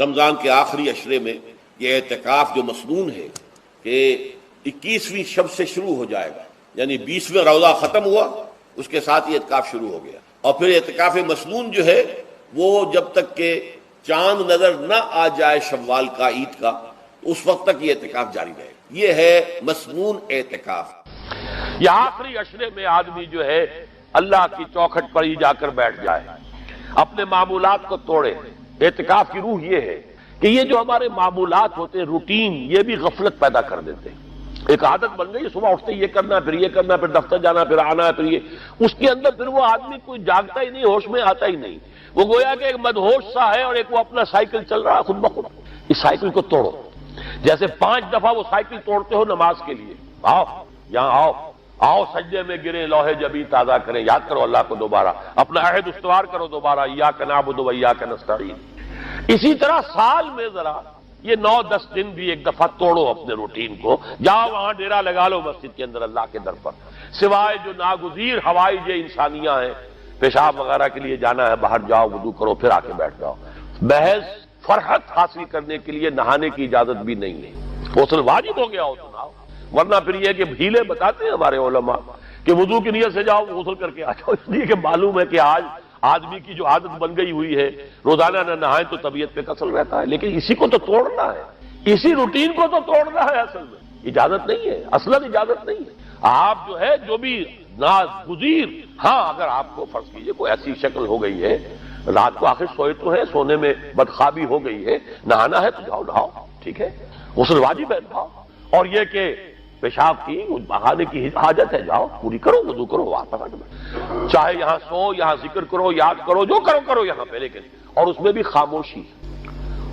رمضان کے آخری عشرے میں یہ اعتکاف جو مسنون ہے کہ 21ویں شب سے شروع ہو جائے گا، یعنی 20واں روزہ ختم ہوا اس کے ساتھ یہ اعتکاف شروع ہو گیا، اور پھر اعتکاف مسنون جو ہے وہ جب تک کہ چاند نظر نہ آ جائے شوال کا، عید کا، اس وقت تک یہ اعتکاف جاری رہے گا۔ یہ ہے مسنون اعتکاف۔ یہ آخری عشرے میں آدمی جو ہے اللہ کی چوکھٹ پر ہی جا کر بیٹھ جائے، اپنے معمولات کو توڑے۔ اعتکاف کی روح یہ ہے کہ یہ جو ہمارے معمولات ہوتے ہیں، روٹین، یہ بھی غفلت پیدا کر دیتے ہیں۔ ایک عادت بن گئی، صبح اٹھتے یہ کرنا، پھر یہ کرنا، پھر دفتر جانا، پھر آنا، پھر یہ، اس کے اندر پھر وہ آدمی کوئی جاگتا ہی نہیں، ہوش میں آتا ہی نہیں، وہ گویا کہ ایک مدہوش سا ہے اور ایک وہ اپنا سائیکل چل رہا ہے خود بخود۔ اس سائیکل کو توڑو، جیسے 5 دفعہ وہ سائیکل توڑتے ہو نماز کے لیے۔ آؤ یہاں آؤ، آؤ سجدے میں گرے، لوہے جبیں تازہ کریں، یاد کرو اللہ کو دوبارہ، اپنا عہد استوار کرو دوبارہ، ایاک نعبد و ایاک نستعین۔ اسی طرح سال میں ذرا یہ 9-10 دن بھی ایک دفعہ توڑو اپنے روٹین کو، جاؤ وہاں ڈیرا لگا لو مسجد کے اندر اللہ کے در پر، سوائے جو ناگزیر حوائج انسانیہ ہیں، پیشاب وغیرہ کے لیے جانا ہے باہر جاؤ، وضو کرو، پھر آ کے بیٹھ جاؤ۔ محض فرحت حاصل کرنے کے لیے نہانے کی اجازت بھی نہیں ہے، غسل واجب ہو گیا ہو تو نہاؤ، ورنہ پھر یہ کہ ہیلے بتاتے ہیں ہمارے علماء کہ وضو کی نیت سے جاؤ غسل کر کے آ جاؤ، اس لیے کہ معلوم ہے کہ آج آدمی کی جو عادت بن گئی ہوئی ہے روزانہ نہ نہائے تو طبیعت پہ کسل رہتا ہے، لیکن اسی کو تو توڑنا ہے، اسی روٹین کو تو توڑنا ہے۔ اصل میں اجازت نہیں ہے، اصلاً اجازت نہیں ہے۔ آپ جو ہے جو بھی ناگزیر، ہاں اگر آپ کو فرض کیجئے کوئی ایسی شکل ہو گئی ہے، رات کو آخر سوئے تو ہے، سونے میں بدخوابی ہو گئی ہے، نہانا ہے تو جاؤ نہاؤ، ٹھیک ہے، غسل واجب ہے نہاؤ، اور یہ کہ پیشاب کی بہانے کی حاجت ہے، جاؤ پوری کرو، وضو کرو، واپس آ جاؤ، چاہے یہاں سو، یہاں ذکر کرو، یاد کرو، جو کرو کرو یہاں پہ، لیکن اور اس میں بھی خاموشی۔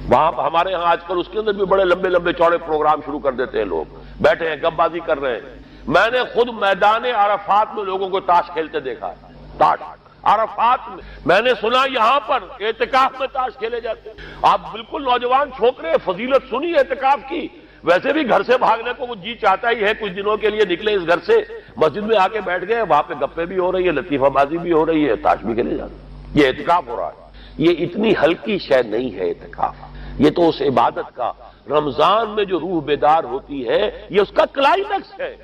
وہاں ہمارے ہاں آج کل اس کے اندر بھی بڑے لمبے لمبے چوڑے پروگرام شروع کر دیتے ہیں، لوگ بیٹھے ہیں گپ بازی کر رہے ہیں۔ میں نے خود میدان عرفات میں لوگوں کو تاش کھیلتے دیکھا ہے، تاش عرفات میں نے سنا یہاں پر اعتکاف میں تاش کھیلے جاتے ہیں۔ آپ بالکل نوجوان چھوکرے فضیلت سنی اعتکاف کی، ویسے بھی گھر سے بھاگنے کو وہ جی چاہتا ہی ہے، کچھ دنوں کے لیے نکلے اس گھر سے، مسجد میں آ کے بیٹھ گئے، وہاں پہ گپے بھی ہو رہی ہے، لطیفہ بازی بھی ہو رہی ہے، تاش بھی کھیلے جاتے ہیں، یہ اعتکاف ہو رہا ہے۔ یہ اتنی ہلکی شے نہیں ہے اعتکاف، یہ تو اس عبادت کا، رمضان میں جو روح بیدار ہوتی ہے یہ اس کا کلائمیکس ہے،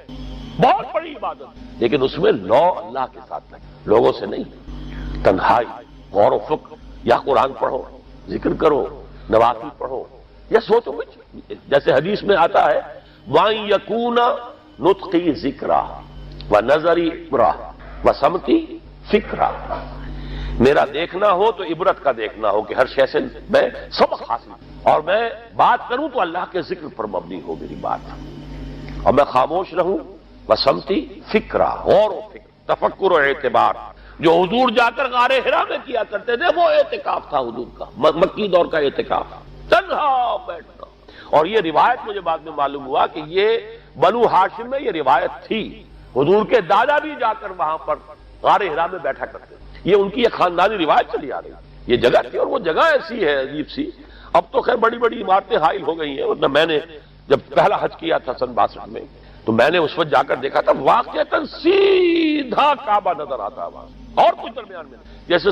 بہت بڑی عبادت، لیکن اس میں لو اللہ کے ساتھ لگے، لوگوں سے نہیں، تنہائی، غور و فکر، یا قرآن پڑھو، ذکر کرو، نوافل پڑھو، یا سوچو کچھ، جیسے حدیث میں آتا ہے وَأَن يَكُونَ نُطْقِي ذِكْرًا وَنَظَرِي عِبْرَةً وَسَمْتِي فِكْرًا، میرا دیکھنا ہو تو عبرت کا دیکھنا ہو کہ ہر شے سے میں سبق حاصل، اور میں بات کروں تو اللہ کے ذکر پر مبنی ہو میری بات، اور میں خاموش رہوں، وَسَمْتِي فِكْرًا، غور و فکر، تفکر و اعتبار، جو حضور جا کر غار حرا میں کیا کرتے تھے وہ اعتکاف تھا حضور کا، مکی دور کا اعتکاف، تنہا بیٹھنا۔ اور یہ روایت مجھے بعد میں معلوم ہوا کہ یہ بنو ہاشم میں یہ روایت تھی، حضور کے دادا بھی جا کر وہاں پر غار حرا میں بیٹھا کرتے تھے، یہ ان کی ایک خاندانی روایت چلی آ رہی، یہ جگہ تھی، اور وہ جگہ ایسی ہے عجیب سی، اب تو خیر بڑی بڑی عمارتیں حائل ہو گئی ہیں، ورنہ میں نے جب پہلا حج کیا تھا سن 62 میں تو میں نے اس وقت جا کر دیکھا تھا، واقعتاً سیدھا کعبہ نظر آتا وہاں، اور کچھ درمیان میں جیسے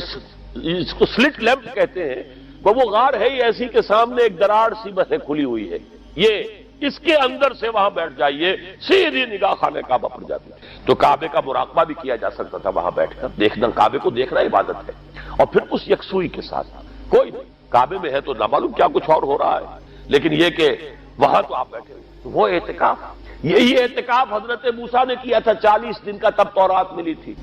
اس کو سلٹ لیمپ کہتے ہیں، وہ غار ہے ہی ایسی کہ سامنے ایک دراڑ سی بس کھلی ہوئی ہے، یہ اس کے اندر سے وہاں بیٹھ جائیے، سیدھی نگاہ خانہ کعبہ پر جاتی ہے، تو کعبے کا مراقبہ بھی کیا جا سکتا تھا وہاں بیٹھ کر، دیکھنا، کعبے کو دیکھنا عبادت ہے، اور پھر اس یکسوئی کے ساتھ، کوئی نہیں کعبے میں ہے تو نہ معلوم کیا کچھ اور ہو رہا ہے، لیکن یہ کہ وہاں تو آپ بیٹھے ہوئے، تو وہ اعتکاف، یہی اعتکاف حضرت موسیٰ نے کیا تھا 40 دن کا، تب تورات ملی تھی،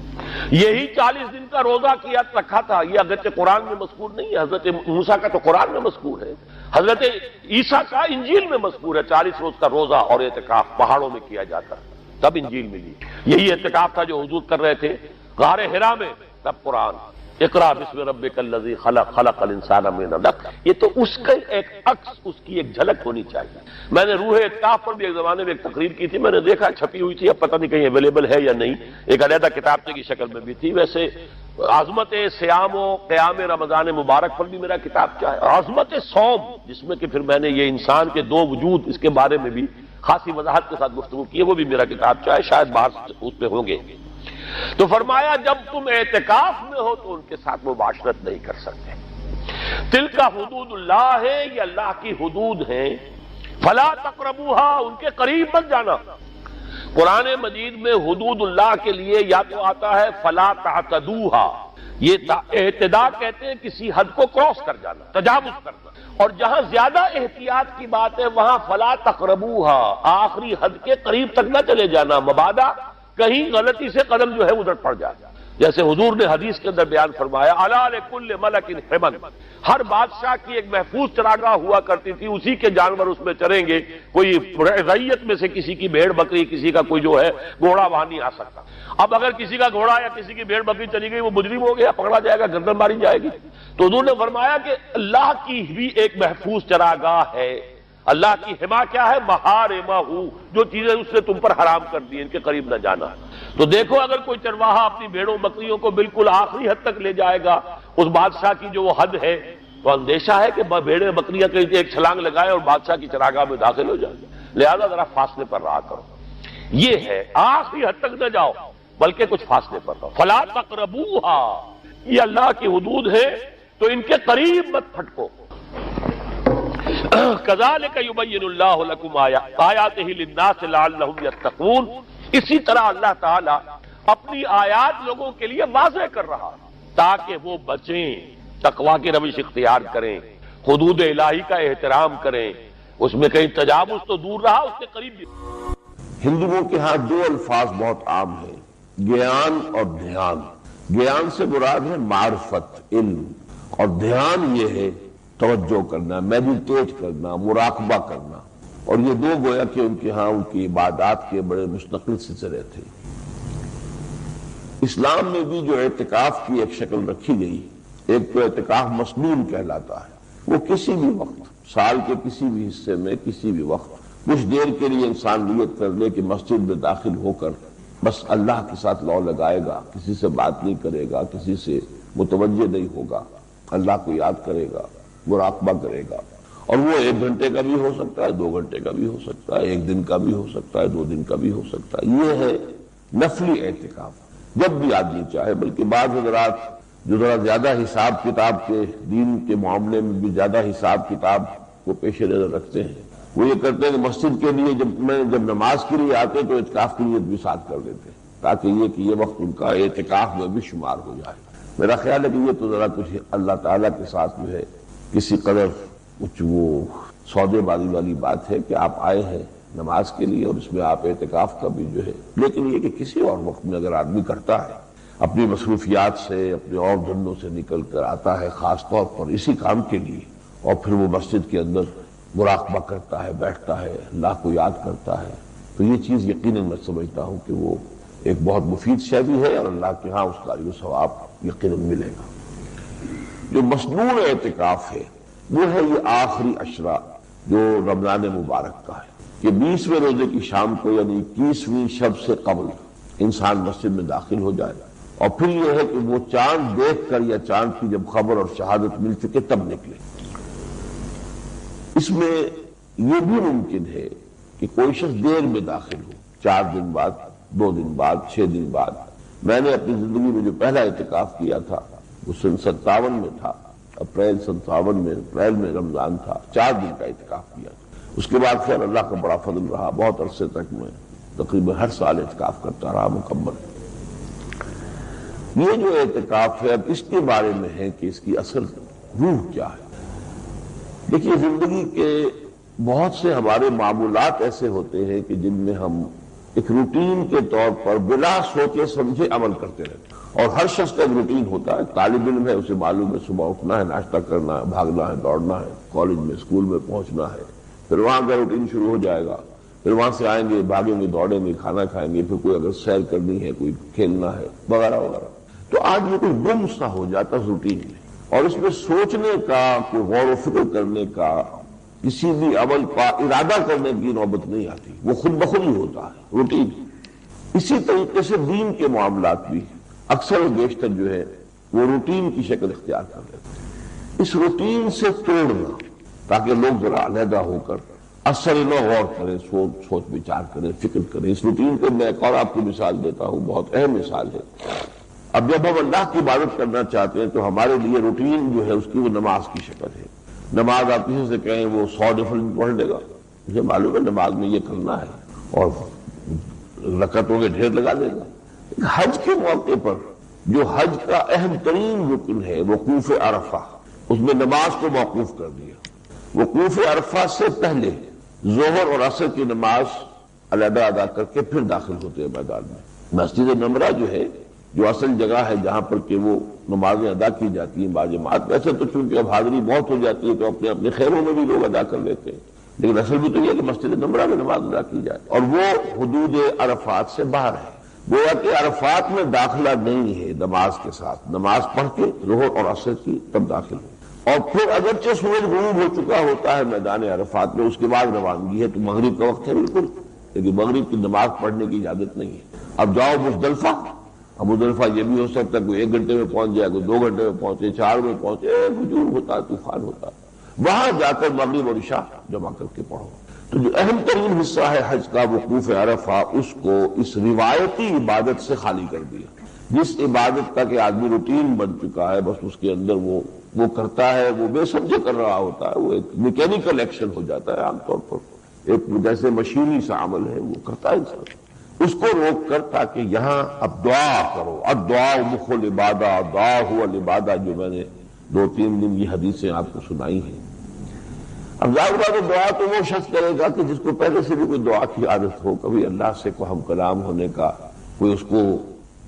یہی 40 دن کا روزہ کیا رکھا تھا، یہ اگرچہ قرآن میں مذکور نہیں ہے، حضرت موسیٰ کا تو قرآن میں مذکور ہے، حضرت عیسیٰ کا انجیل میں مذکور ہے، 40 روز کا روزہ اور اعتکاف پہاڑوں میں کیا جاتا، تب انجیل ملی، یہی اعتکاف تھا جو حضور کر رہے تھے غار حرا میں، تب قرآن، اقرا بسم ربک الذی خلق، خلق الانسان من علق، یہ تو اس کا ایک عکس، اس کی ایک جھلک ہونی چاہیے۔ میں نے روح اعتکاف پر بھی ایک زمانے میں ایک تقریر کی تھی، میں نے دیکھا چھپی ہوئی تھی، اب پتہ نہیں کہیں اویلیبل ہے یا نہیں، ایک علیحدہ کتابچے کی شکل میں بھی تھی، ویسے عظمت سیام و قیام رمضان مبارک پر بھی میرا کتابچہ ہے، اور عظمت صوم، جس میں کہ پھر میں نے یہ انسان کے 2 وجود، اس کے بارے میں بھی خاصی وضاحت کے ساتھ گفتگو کی ہے، وہ بھی میرا کتابچہ ہے، شاید باہر اس پہ ہوں گے۔ تو فرمایا جب تم اعتکاف میں ہو تو ان کے ساتھ مباشرت نہیں کر سکتے، تلک حدود اللہ ہے، یہ اللہ کی حدود ہیں، فلا تقربوها، ان کے قریب مت جانا۔ قرآن مجید میں حدود اللہ کے لیے یا تو آتا ہے فلا تعتدوها، یہ اعتداء کہتے ہیں کسی حد کو کراس کر جانا، تجاوز کرنا، اور جہاں زیادہ احتیاط کی بات ہے وہاں فلا تقربوها، آخری حد کے قریب تک نہ چلے جانا، مبادا کہیں غلطی سے قدم جو ہے ادھر پڑ جائے۔ جیسے حضور نے حدیث کے اندر بیان فرمایا الا لکل ملک حمل، ہر بادشاہ کی ایک محفوظ چراگاہ ہوا کرتی تھی، اسی کے جانور اس میں چریں گے، کوئی رعیت میں سے کسی کی بھیڑ بکری، کسی کا کوئی جو ہے گھوڑا وہاں نہیں آ سکتا۔ اب اگر کسی کا گھوڑا یا کسی کی بھیڑ بکری چلی گئی، وہ مجرم ہو گیا، پکڑا جائے گا، گردن ماری جائے گی۔ تو حضور نے فرمایا کہ اللہ کی بھی ایک محفوظ چراگاہ ہے، اللہ کی حما کیا ہے؟ محارمہ، جو چیزیں اس نے تم پر حرام کر دی، ان کے قریب نہ جانا۔ تو دیکھو اگر کوئی چرواہا اپنی بھیڑوں بکریوں کو بالکل آخری حد تک لے جائے گا اس بادشاہ کی جو وہ حد ہے، تو اندیشہ ہے کہ بھیڑیں بکریاں کہیں ایک چھلانگ لگائے اور بادشاہ کی چراگاہ میں داخل ہو جائے، لہذا ذرا فاصلے پر رہا کرو۔ یہ ہے آخری حد تک نہ جاؤ بلکہ کچھ فاصلے پر رہو۔ فلا تقربوها، یہ اللہ کی حدود ہے تو ان کے قریب مت پھٹکو۔ کذالک یبین اللہ لکم آیاتہ للناس لعلہم یتقون، اسی طرح اللہ تعالی اپنی آیات لوگوں کے لیے واضح کر رہا تاکہ وہ بچیں، تقوی کی روش اختیار کریں، حدود الہی کا احترام کریں، اس میں کہیں تجاوز تو دور رہا، اس کے قریب بھی۔ ہندوؤں کے ہاں دو الفاظ بہت عام ہیں، گیان اور دھیان۔ گیان سے مراد ہے معرفت، علم، اور دھیان یہ ہے توجہ کرنا، میڈیٹیٹ کرنا، مراقبہ کرنا۔ اور یہ دو گویا کہ ان کے ہاں ان کی عبادات کے بڑے مستقل سلسلے تھے۔ اسلام میں بھی جو اعتکاف کی ایک شکل رکھی گئی، ایک تو اعتکاف مسنون کہلاتا ہے، وہ کسی بھی وقت، سال کے کسی بھی حصے میں کسی بھی وقت کچھ دیر کے لیے انسان نیت کر لے کہ مسجد میں داخل ہو کر بس اللہ کے ساتھ لو لگائے گا، کسی سے بات نہیں کرے گا، کسی سے متوجہ نہیں ہوگا، اللہ کو یاد کرے گا، مراقبہ کرے گا۔ اور وہ 1 گھنٹے کا بھی ہو سکتا ہے، 2 گھنٹے کا بھی ہو سکتا ہے، 1 دن کا بھی ہو سکتا ہے، 2 دن کا بھی ہو سکتا ہے۔ یہ ہے نفلی اعتکاف، جب بھی آدمی چاہے۔ بلکہ بعض حضرات جو ذرا زیادہ حساب کتاب کے دین کے معاملے میں بھی زیادہ حساب کتاب کو پیش نظر رکھتے ہیں، وہ یہ کرتے ہیں کہ مسجد کے لیے جب نماز کے لیے آتے تو اعتکاف کی نیت بھی ساتھ کر دیتے ہیں، تاکہ یہ وقت ان کا اعتکاف میں بھی شمار ہو جائے۔ میرا خیال ہے کہ یہ تو ذرا کچھ اللہ تعالیٰ کے ساتھ جو ہے کسی قدر کچھ وہ سودے بازی والی بات ہے کہ آپ آئے ہیں نماز کے لیے اور اس میں آپ اعتکاف کا بھی جو ہے، لیکن یہ کہ کسی اور وقت میں اگر آدمی کرتا ہے، اپنی مصروفیات سے، اپنے اور دھندوں سے نکل کر آتا ہے خاص طور پر اسی کام کے لیے، اور پھر وہ مسجد کے اندر مراقبہ کرتا ہے، بیٹھتا ہے، اللہ کو یاد کرتا ہے، تو یہ چیز یقیناً میں سمجھتا ہوں کہ وہ ایک بہت مفید شے بھی ہے، اور اللہ کے ہاں اس کا جو ثواب یقیناً ملے گا۔ جو مسنون اعتکاف ہے وہ ہے یہ آخری عشرہ جو رمضان مبارک کا ہے، کہ 20ویں روزے کی شام کو یعنی 21ویں شب سے قبل انسان مسجد میں داخل ہو جائے، اور پھر یہ ہے کہ وہ چاند دیکھ کر یا چاند کی جب خبر اور شہادت مل چکے تب نکلے۔ اس میں یہ بھی ممکن ہے کہ کوئی شخص دیر میں داخل ہو، 4 دن بعد، 2 دن بعد، 6 دن بعد۔ میں نے اپنی زندگی میں جو پہلا اعتکاف کیا تھا وہ سن 57 میں تھا، اپریل 57 میں، اپریل میں رمضان تھا، 4 دن کا اعتکاف کیا تھا۔ اس کے بعد خیر اللہ کا بڑا فضل رہا، بہت عرصے تک میں تقریباً ہر سال اعتکاف کرتا رہا مکمل۔ یہ جو اعتکاف ہے اب اس کے بارے میں ہے کہ اس کی اصل روح کیا ہے۔ دیکھیے زندگی کے بہت سے ہمارے معمولات ایسے ہوتے ہیں کہ جن میں ہم ایک روٹین کے طور پر بلا سوچے سمجھے عمل کرتے رہتے ہیں، اور ہر شخص کا ایک روٹین ہوتا ہے۔ طالب علم ہے، اسے معلوم ہے صبح اٹھنا ہے، ناشتہ کرنا ہے، بھاگنا ہے، دوڑنا ہے، کالج میں اسکول میں پہنچنا ہے، پھر وہاں کا روٹین شروع ہو جائے گا، پھر وہاں سے آئیں گے، بھاگیں گے، دوڑیں گے، کھانا کھائیں گے، پھر کوئی اگر سیر کرنی ہے، کوئی کھیلنا ہے وغیرہ وغیرہ۔ تو آج یہ کوئی گم سا ہو جاتا ہے روٹین میں، اور اس میں سوچنے کا، کوئی غور و فکر کرنے کا، کسی بھی عمل کا ارادہ کرنے کی نوبت نہیں آتی، وہ خود بخود ہی ہوتا ہے روٹین۔ اسی طریقے سے دین کے معاملات بھی اکثر و بیشتر جو ہے وہ روٹین کی شکل اختیار کر لیتے ہیں۔ اس روٹین سے توڑنا تاکہ لوگ ذرا علیحدہ ہو کر اثر نو غور کریں، سوچ بچار کریں، فکر کریں۔ اس روٹین کو میں ایک اور آپ کو مثال دیتا ہوں، بہت اہم مثال ہے۔ اب جب ہم اللہ کی عبادت کرنا چاہتے ہیں تو ہمارے لیے روٹین جو ہے اس کی وہ نماز کی شکل ہے. نماز آپ کسی سے کہیں وہ 100 نفل پڑھ لے گا، مجھے معلوم ہے نماز میں یہ کرنا ہے، اور رکعتوں کے ڈھیر لگا دے گا. حج کے موقع پر جو حج کا اہم ترین رکن ہے وقوف عرفہ، اس میں نماز کو موقوف کر دیا. وقوف عرفہ سے پہلے ظہر اور عصر کی نماز علیحدہ ادا کر کے پھر داخل ہوتے ہیں میدان میں. مسجد نمرہ جو ہے، جو اصل جگہ ہے جہاں پر کہ وہ نمازیں ادا کی جاتی ہیں باجماعت، ویسے تو چونکہ اب حاضری بہت ہو جاتی ہے تو اپنے اپنے خیروں میں بھی لوگ ادا کر لیتے ہیں، لیکن اصل بھی تو یہ کہ مسجد نمرہ میں نماز ادا کی جائے، اور وہ حدود عرفات سے باہر ہے. گویا کہ عرفات میں داخلہ نہیں ہے نماز کے ساتھ، نماز پڑھ کے ظہر اور عصر کی تب داخل ہو، اور پھر اگرچہ سورج غروب ہو چکا ہوتا ہے میدان عرفات میں، اس کے بعد روانگی ہے تو مغرب کا وقت ہے بالکل، لیکن مغرب کی نماز پڑھنے کی اجازت نہیں ہے. اب جاؤ مزدلفہ، اب مزدلفہ یہ بھی ہو سکتا ہے کوئی 1 گھنٹے میں پہنچ جائے، کوئی 2 گھنٹے میں پہنچے، 4 میں پہنچے، ہجوم ہوتا ہے، طوفان ہوتا ہے، وہاں جا کر مغرب اور عشاء جمع کر کے پڑھو. تو جو اہم ترین حصہ ہے حج کا وقوف عرفہ، اس کو اس روایتی عبادت سے خالی کر دیا. جس عبادت کا کہ آدمی روٹین بن چکا ہے، بس اس کے اندر وہ کرتا ہے، وہ بے سمجھے کر رہا ہوتا ہے، وہ ایک میکینیکل ایکشن ہو جاتا ہے عام طور پر، ایک جیسے مشینی سا عمل ہے وہ کرتا ہے انسان. اس کو روک کر تاکہ یہاں اب دعا کرو، الدعاء مخ العبادہ، دعا ہوا العبادہ، جو میں نے 2-3 دن یہ حدیثیں آپ کو سنائی ہیں. اب ظاہر بات ہے دعا تو وہ شخص کرے گا کہ جس کو پہلے سے بھی کوئی دعا کی عادت ہو، کبھی اللہ سے کو ہم کلام ہونے کا کوئی اس کو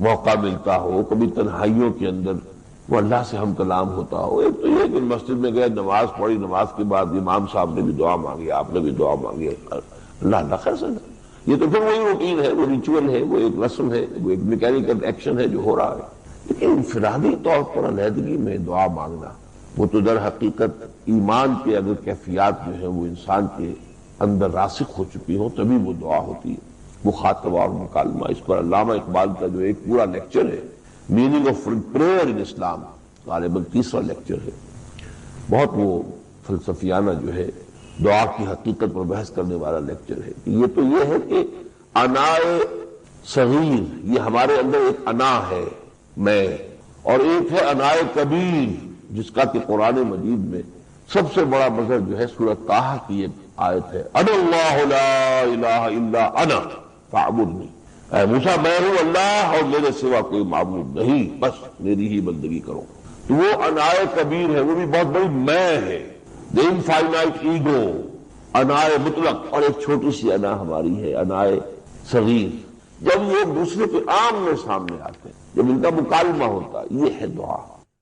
موقع ملتا ہو، کبھی تنہائیوں کے اندر وہ اللہ سے ہم کلام ہوتا ہو. ایک تو یہ کہ مسجد میں گئے، نماز پڑھی، نماز کے بعد امام صاحب نے بھی دعا مانگی، آپ نے بھی دعا مانگی، اللہ خیر سے. یہ تو پھر وہی روٹین ہے، وہ ریچول ہے، وہ ایک رسم ہے، وہ ایک میکینیکل ایکشن ہے جو ہو رہا ہے. لیکن انفرادی طور پر علیحدگی میں دعا مانگنا، وہ تو در حقیقت ایمان کے اگر کیفیات جو ہیں وہ انسان کے اندر راسخ ہو چکی ہوں تبھی وہ دعا ہوتی ہے. مخاطبہ اور مکالمہ، اس پر علامہ اقبال کا جو ایک پورا لیکچر ہے، میننگ آف پریئر ان اسلام، غالباً 3واں لیکچر ہے، بہت وہ فلسفیانہ جو ہے دعا کی حقیقت پر بحث کرنے والا لیکچر ہے. یہ تو یہ ہے کہ انائے صغیر، یہ ہمارے اندر ایک انا ہے میں، اور ایک ہے انائے کبیر، جس کا کہ قرآن مجید میں سب سے بڑا مظہر جو ہے سورۃ طٰہٰ کی ایک آیت ہے، انا اللہ لا الہ الا انا فاعبدنی. اے موسیٰ میں ہوں اللہ اور میرے سوا کوئی معبود نہیں، بس میری ہی بندگی کرو. تو وہ انائے کبیر ہے، وہ بھی بہت بڑی میں ہے، the infinite ego، انائے مطلق، اور ایک چھوٹی سی انا ہماری ہے انائے صغیر. جب یہ ایک دوسرے کے عام میں سامنے آتے ہیں، جب ان کا مکالمہ ہوتا ہے، یہ ہے دعا.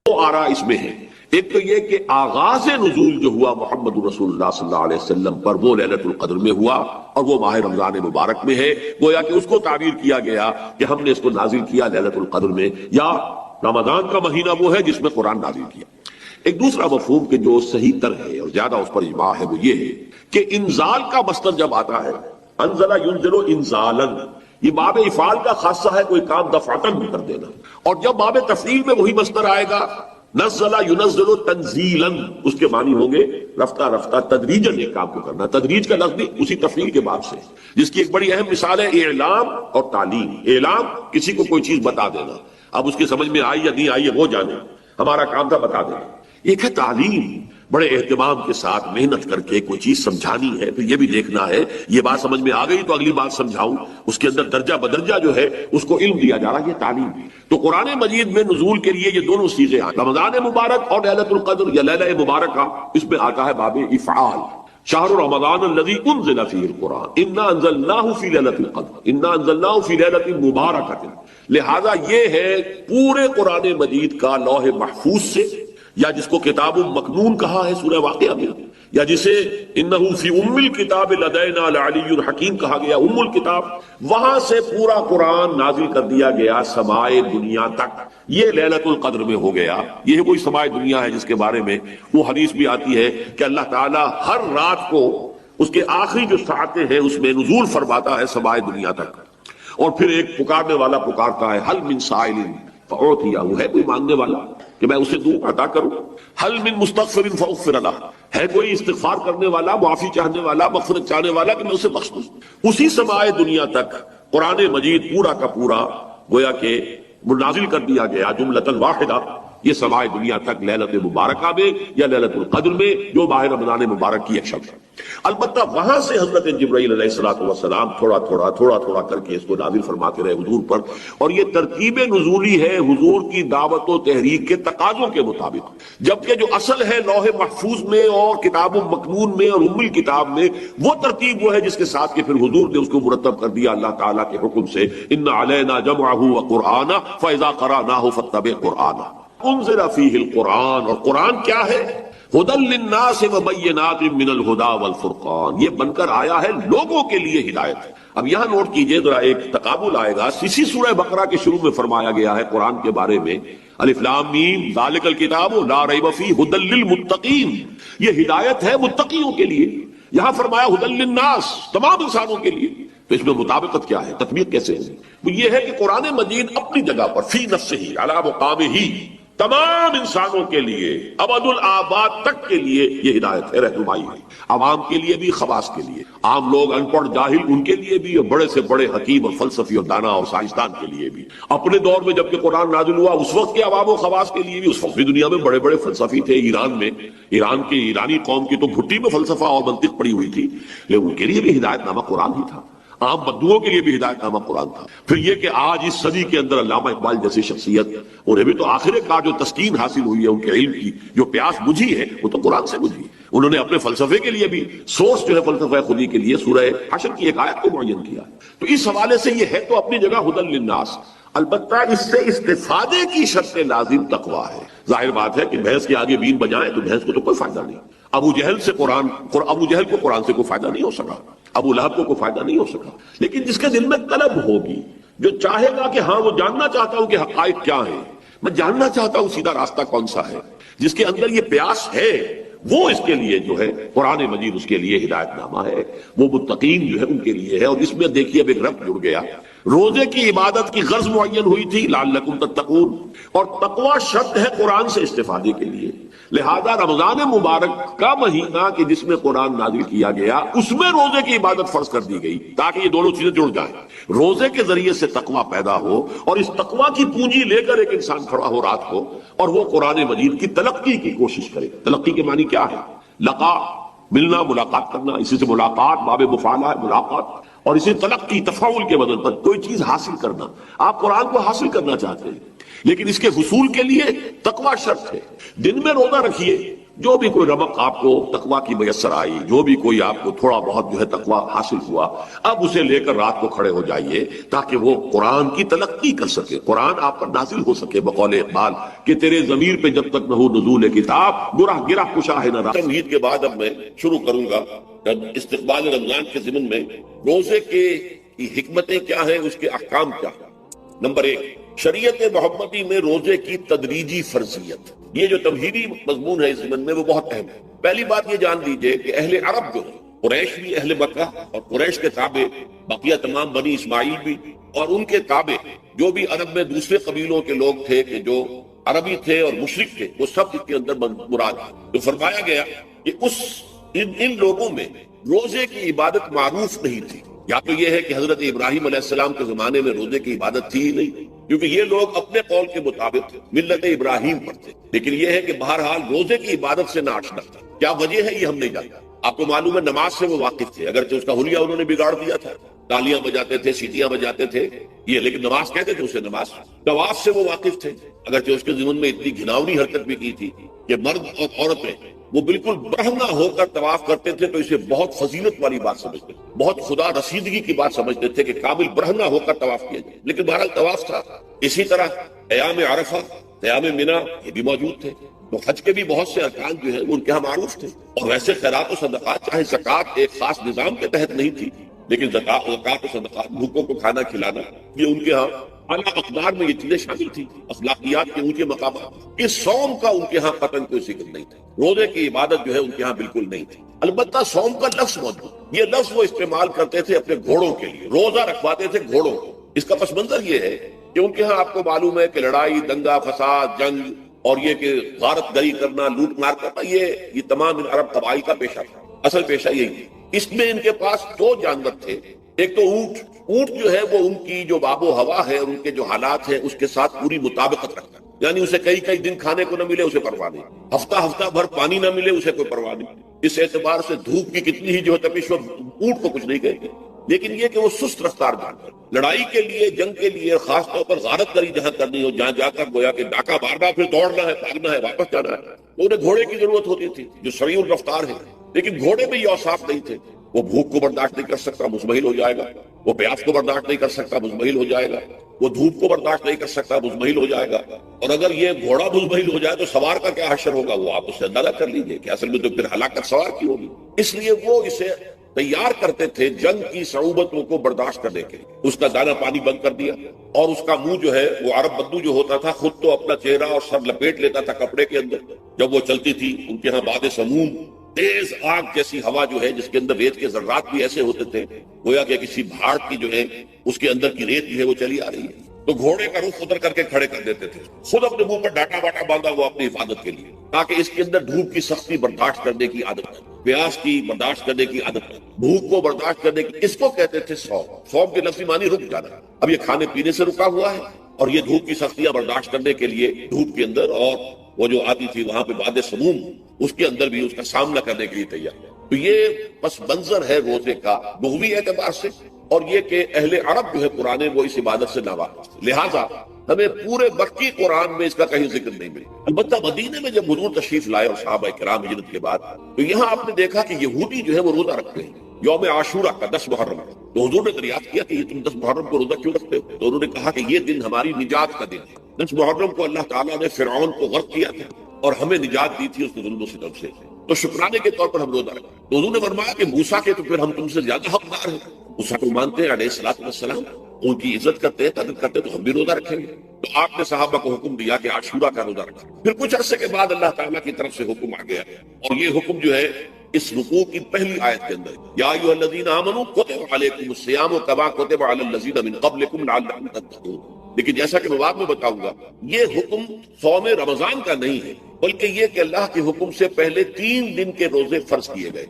دو آراء اس میں ہیں. ایک تو یہ کہ آغاز نزول جو ہوا محمد رسول اللہ صلی اللہ علیہ وسلم پر وہ لیلۃ القدر میں ہوا، اور وہ ماہ رمضان مبارک میں ہے. گویا کہ اس کو تعبیر کیا گیا کہ ہم نے اس کو نازل کیا لیلۃ القدر میں، یا رمضان کا مہینہ وہ ہے جس میں قرآن نازل کیا. ایک دوسرا مفہوم کہ جو صحیح تر ہے اور زیادہ اس پر اجماع ہے وہ یہ ہے کہ انزال کا مصدر جب آتا ہے، انزل ینزل انزالاً، یہ باب افعال کا خاصہ ہے، کوئی کام دفعتاً کر دینا. اور جب باب تفعیل میں وہی مصدر آئے گا، نزل ینزل تنزیلاً، اس کے معنی ہوں گے رفتہ رفتہ تدریجاً ایک کام کو کرنا. تدریج کا لفظ بھی اسی تفعیل کے باب سے، جس کی ایک بڑی اہم مثال ہے اعلام اور تعلیم. اعلام کسی کو کوئی چیز بتا دینا، اب اس کی سمجھ میں آئی یا نہیں آئی وہ جانے، ہمارا کام تھا بتا دینا. ایک ہے تعلیم، بڑے اہتمام کے ساتھ محنت کر کے کوئی چیز سمجھانی ہے، پھر یہ بھی دیکھنا ہے یہ بات سمجھ میں آ گئی تو اگلی بات سمجھاؤں، اس کے اندر درجہ بدرجہ جو ہے اس کو علم دیا جا رہا ہے، یہ تعلیم. تو قرآن مجید میں نزول کے لیے یہ دونوں چیزیں آئیں، رمضان مبارک اور لیلۃ القدر یا لیلہ مبارکہ، اس میں آتا ہے باب افعال. شہر رمضان الذی انزل فیہ القرآن انا انزلناہ فی لیلۃ القدر انا انزلناہ فی لیلۃ مبارکۃ. لہذا یہ ہے پورے قرآن مجید کا لوح محفوظ سے، یا جس کو کتاب مکنون کہا ہے سورہ واقعہ میں، یا جسے انہو فی ام الکتاب لدینا لعلی الحکیم کہا گیا، ام الکتاب، وہاں سے پورا قرآن نازل کر دیا گیا سمائے دنیا تک. یہ لیلۃ القدر میں ہو گیا. یہ وہی سمائے دنیا ہے جس کے بارے میں وہ حدیث بھی آتی ہے کہ اللہ تعالیٰ ہر رات کو اس کے آخری جو ساعتیں ہیں اس میں نزول فرماتا ہے سمائے دنیا تک. اور پھر ایک پکارنے والا پکارتا ہے، حل من سائل فأعطیہ، ہے کوئی مانگنے والا کہ میں اسے دوں، عطا کروں. حل من مستغفر فاغفر لہ، ہے کوئی استغفار کرنے والا، معافی چاہنے والا، مغفرت چاہنے والا کہ میں اسے بخش دوں. اسی سمائے دنیا تک قرآن مجید پورا کا پورا گویا کہ نازل کر دیا گیا جملۃ واحدہ یہ سمائے دنیا تک لیلت مبارکہ میں یا لیلت القدر میں جو ماہ رمضان مبارک کی ایک شب ہے۔ البتہ وہاں سے حضرت جبرائیل علیہ الصلوۃ والسلام تھوڑا تھوڑا کر کے اس کو نازل فرماتے رہے حضور پر، اور یہ ترتیب نزولی ہے حضور کی دعوت و تحریک کے تقاضوں کے مطابق، جبکہ جو اصل ہے لوح محفوظ میں اور کتاب مکنون میں اور ام الکتاب میں وہ ترتیب وہ ہے جس کے ساتھ کہ پھر حضور نے اس کو مرتب کر دیا اللہ تعالیٰ کے حکم سے، ان علینا جمعہ وقرآنہ فاذا قرأناہ فاتبع قرآنہ انزل فیہ القرآن، اور قرآن کیا ہے؟ ہدی للناس وبینات من الہدی والفرقان، یہ بن کر آیا ہے لوگوں کے لیے ہدایت ہے۔ اب یہاں نوٹ کیجئے ذرا ایک تقابل آئے گا، اسی سورہ بقرہ کے شروع میں فرمایا گیا ہے قرآن کے بارے میں الف لام میم ذالک الکتاب لا ریب فیہ ہدی للمتقین، یہ ہدایت ہے متقیوں کے لیے۔ یہاں فرمایا ہدی للناس، تمام انسانوں کے لیے، تو اس میں مطابقت کیا ہے، تطبیق کیسے ہے؟ وہ یہ ہے کہ قرآن مجید اپنی جگہ پر فی نفسہ ہی علی مقامہ ہی تمام انسانوں کے لیے ابد الآباد تک کے لیے یہ ہدایت ہے، رہنمائی ہے، عوام کے لیے بھی خواص کے لیے، عام لوگ ان پڑھ جاہل ان کے لیے بھی، اور بڑے سے بڑے حکیم اور فلسفی اور دانا اور سائنسدان کے لیے بھی۔ اپنے دور میں جب کہ قرآن نازل ہوا اس وقت کے عوام و خواص کے لیے بھی، اس وقت بھی دنیا میں بڑے بڑے فلسفی تھے، ایران میں، ایران کی ایرانی قوم کی تو گھٹی میں فلسفہ اور منطق پڑی ہوئی تھی، لیکن ان کے لیے بھی ہدایت نامہ قرآن ہی تھا، عام بدوؤں کے لیے بھی ہدایت نامہ قرآن تھا۔ پھر یہ کہ آج اس صدی کے اندر علامہ اقبال جیسی شخصیت، انہیں بھی تو آخر کار جو تسکین حاصل ہوئی ہے ان کے علم کی، جو پیاس بجھی ہے وہ تو قرآن سے بجھی۔ انہوں نے اپنے فلسفے کے لیے بھی سورس جو ہے فلسفہ خودی کے لیے سورہ حشر کی ایک آیت کو معین کیا، تو اس حوالے سے یہ ہے تو اپنی جگہ ہدی للناس۔ البتہ اس سے استفادے کی شرط لازم تقویٰ ہے۔ ظاہر بات ہے کہ بھینس کے آگے بین بجائیں تو بھینس کو تو کوئی فائدہ نہیں۔ ابو جہل کو قرآن سے کوئی فائدہ نہیں ہو سکا، ابو لہب کو کوئی فائدہ نہیں ہو سکا، لیکن جس کے دل میں طلب ہوگی، جو چاہے گا کہ ہاں وہ جاننا چاہتا ہوں کہ حقائق کیا ہیں، میں جاننا چاہتا ہوں سیدھا راستہ کون سا ہے، جس کے اندر یہ پیاس ہے، وہ اس کے لیے جو ہے قرآن مجید اس کے لیے ہدایت نامہ ہے، وہ متقین جو ہے ان کے لیے ہے۔ اور اس میں دیکھیے اب ایک ربط جڑ گیا، روزے کی عبادت کی غرض معین ہوئی تھی لعلکم تتقون، اور تقوی شرط ہے قرآن سے استفادے کے لیے، لہذا رمضان مبارک کا مہینہ کہ جس میں قرآن نازل کیا گیا اس میں روزے کی عبادت فرض کر دی گئی تاکہ یہ دونوں چیزیں جڑ جائیں، روزے کے ذریعے سے تقوی پیدا ہو اور اس تقوی کی پونجی لے کر ایک انسان کھڑا ہو رات کو اور وہ قرآن مجید کی تلقی کی کوشش کرے۔ تلقی کے معنی کیا ہے؟ لقا، ملنا، ملاقات کرنا، اسی سے ملاقات باب مفعلہ ہے، ملاقات، اور اسی تلقی تفاعل کے بدل پر کوئی چیز حاصل کرنا۔ آپ قرآن کو حاصل کرنا چاہتے ہیں لیکن اس کے حصول کے لیے تقوی شرط ہے۔ دن میں روزہ رکھیے، جو بھی کوئی رمق آپ کو تقوی کی میسر آئی، جو بھی کوئی آپ کو تھوڑا بہت جو ہے تقوی حاصل ہوا، اب اسے لے کر رات کو کھڑے ہو جائیے تاکہ وہ قرآن کی تلقی کر سکے، قرآن آپ پر نازل ہو سکے بقول اقبال کہ تیرے ضمیر پہ جب تک نہ ہو نزول کتاب گرہ گرہ کشا ہے نہ رات۔ تمہید کے بعد اب میں شروع کروں گا استقبال رمضان کے ضمن میں روزے کی حکمتیں کیا ہیں، اس کے احکام کیا ہیں۔ نمبر 1، شریعت محمدی میں روزے کی تدریجی فرضیت، یہ جو تمہیدی مضمون ہے اس ضمن میں وہ بہت اہم ہے۔ پہلی بات یہ جان لیجئے کہ اہل عرب جو ہے، قریش بھی، اہل مکہ اور قریش کے تابع بقیہ تمام بنی اسماعیل بھی، اور ان کے تابع جو بھی عرب میں دوسرے قبیلوں کے لوگ تھے کہ جو عربی تھے اور مشرک تھے، وہ سب اس کے اندر مراد ہے۔ تو فرمایا گیا کہ ان لوگوں میں روزے کی عبادت معروف نہیں تھی، یا تو یہ ہے کہ حضرت ابراہیم علیہ السلام کے زمانے میں روزے کی عبادت تھی ہی نہیں، کیونکہ یہ لوگ اپنے قول کے مطابق ملت ابراہیم پر تھے، لیکن یہ ہے کہ بہرحال روزے کی عبادت سے نہ آشنا تھا۔ کیا وجہ ہے یہ ہم نہیں جانتے۔ آپ کو معلوم ہے نماز سے وہ واقف تھے، اگرچہ اس کا حلیہ انہوں نے بگاڑ دیا تھا، تالیاں بجاتے تھے، سیٹیاں بجاتے تھے یہ، لیکن نماز کہتے تھے اسے نماز۔ طواف سے وہ واقف تھے، اگرچہ اس کے ضمن میں اتنی گھناؤنی حرکت بھی کی تھی کہ مرد اور عورتیں وہ بالکل برہنہ ہو کر طواف کرتے تھے، تو اسے بہت فضیلت والی بات سمجھتے تھے، بہت خدا رسیدگی کی بات سمجھتے تھے کہ کامل برہنہ ہو کر طواف کیا جائے، لیکن بہرحال طواف تھا۔ اسی طرح ایام عرفہ، ایام منا یہ بھی موجود تھے۔ تو حج کے بھی بہت سے ارکان جو ہیں وہ ان کے ہاں معروف تھے، اور ویسے خیرات و صدقات، چاہے زکوٰۃ ایک خاص نظام کے تحت نہیں تھی، لیکن زکوٰۃ و صدقات، بھوکوں کو کھانا کھلانا، یہ ان کے ہاں اعلیٰ اقدار میں یہ چیزیں شامل تھی، اخلاقیات کے اونچے مقامات۔ اس صوم کا ان کے ہاں قطعاً کوئی ذکر نہیں تھا، روزے کی عبادت جو ہے ان کے ہاں بالکل نہیں تھی۔ البتہ صوم کا لفظ موجود، یہ لفظ وہ استعمال کرتے تھے اپنے گھوڑوں کے لیے، روزہ رکھواتے تھے گھوڑوں کو۔ اس کا پس منظر یہ ہے کہ ان کے ہاں آپ کو معلوم ہے کہ لڑائی، دنگا فساد، جنگ، اور یہ کہ غارت گری کرنا، لوٹ مار کرنا، یہ تمام ان عرب قبائل کا پیشہ تھا، اصل پیشہ یہی تھی۔ اس میں ان کے پاس 2 جانور تھے، ایک تو اونٹ جو ہے وہ ان کی جو آب و ہوا ہے اور ان کے جو حالات ہیں اس کے ساتھ پوری مطابقت رکھتا ہے، یعنی اسے کئی دن کھانے کو نہ ملے اسے پرواہ نہیں، ہفتہ بھر پانی نہ ملے اسے کوئی پرواہ نہیں۔ اس اعتبار سے دھوپ کی کتنی ہی جو ہے تپش اونٹ کو کچھ نہیں کہتے، لیکن یہ کہ وہ سست رفتار جانور، لڑائی کے لیے، جنگ کے لیے، خاص طور پر غارت گری جہاں کرنی ہو، جہاں جا کر گویا کہ ڈاکہ مارنا، پھر دوڑنا ہے، بھاگنا ہے، واپس جانا ہے، تو انہیں گھوڑے کی ضرورت ہوتی تھی جو سریع الرفتار ہے، لیکن گھوڑے میں یہ اوصاف نہیں تھے۔ وہ بھوک کو برداشت نہیں کر سکتا، مزمحل ہو جائے گا، وہ پیاس کو برداشت نہیں کر سکتا، مزمحل ہو جائے گا، وہ دھوپ کو برداشت نہیں کر سکتا، مزمحل ہو جائے گا، اور اگر یہ گھوڑا مزمحل ہو جائے تو سوار کا کیا حشر ہوگا، وہ آپ اس سے اندازہ کر لیجئے کہ اصل میں تو پھر ہلاکت سوار کی ہوگی۔ اس لیے وہ اسے تیار کرتے تھے جنگ کی صعوبتوں کو برداشت کرنے کے، اس کا دانا پانی بند کر دیا، اور اس کا منہ جو ہے وہ عرب بدو جو ہوتا تھا خود تو اپنا چہرہ اور سر لپیٹ لیتا تھا کپڑے کے اندر، جب وہ چلتی تھی ان کے ہاں باد سموم تیز آگ جیسی ہوا جو ہے جس کے اندر ریت کے ذرات بھی ایسے ہوتے تھے گویا کہ کسی بھاڑ کی جو ہے اس کے اندر کی ریت جو ہے وہ چلی آ رہی ہے، تو گھوڑے کا رخ ادھر کر کے کھڑے کر دیتے تھے، خود اپنے منہ پر ڈاٹا واٹا باندھا ہوا اپنی حفاظت کے لیے، تاکہ اس کے اندر دھوپ کی سختی برداشت کرنے کی عادت ہے، پیاس کی برداشت کرنے کی عادت ہے، بھوک کو برداشت کرنے کی، اس کو کہتے تھے صوم کے لفظی معنی رک جانا۔ اب یہ کھانے پینے سے رکا ہوا ہے اور یہ دھوپ کی سختیاں برداشت کرنے کے لیے دھوپ کے اندر، اور وہ جو آتی تھی وہاں پہ باد سموم اس کے اندر بھی اس کا سامنا کرنے کے لیے تیار ہے۔ تو یہ پس منظر ہے روزے کا لغوی اعتبار سے، اور یہ کہ اہل عرب جو ہے پرانے وہ اس عبادت سے ناواقف، لہذا ہمیں پورے مکی قرآن میں اس کا کہیں ذکر نہیں ملا۔ البتہ مدینے میں جب حضور تشریف لائے اور صحابہ کرام ہجرت کے بعد، تو یہاں آپ نے دیکھا کہ یہودی جو ہے وہ روزہ رکھتے ہیں یوم عاشورہ کا 10 محرم، تو حضور نے دریافت کیا کہ یہ تم 10 محرم کو روزہ کیوں رکھتے ہو؟ تو انہوں نے کہا کہ یہ دن ہماری نجات کا دن ہے، 10 محرم کو اللہ تعالیٰ نے فرعون کو غرق کیا تھا اور ہمیں نجات دی تھی اس کے ظلم و ستم سے، تو شکرانے کے طور پر ہم روزہ رکھتے ہیں۔ تو حضور نے فرمایا کہ موسیٰ کے تو پھر ہم تم سے زیادہ حقدار ہیں، موسیٰ کو مانتے ہیں علیہ الصلوۃ والسلام، ان کی عزت کرتے ہیں، قدر کرتے ہیں، تو ہم بھی روزہ رکھیں گے۔ تو آپ نے صحابہ کو حکم دیا کہ عاشورہ کا روزہ رکھا۔ پھر کچھ عرصے کے بعد اللہ تعالیٰ کی طرف سے حکم آ گیا، اور یہ حکم جو ہے اس رکوع کی پہلی آیت کے اندر، یا ایھا الذین آمنوا کتب علیکم الصیام کما کتب علی الذین من قبلکم لعلکم تتقون۔ لیکن جیسا کہ میں بعد میں بتاؤں گا، یہ حکم صوم رمضان کا نہیں ہے، بلکہ یہ کہ اللہ کے حکم سے پہلے 3 دن کے روزے فرض کیے گئے،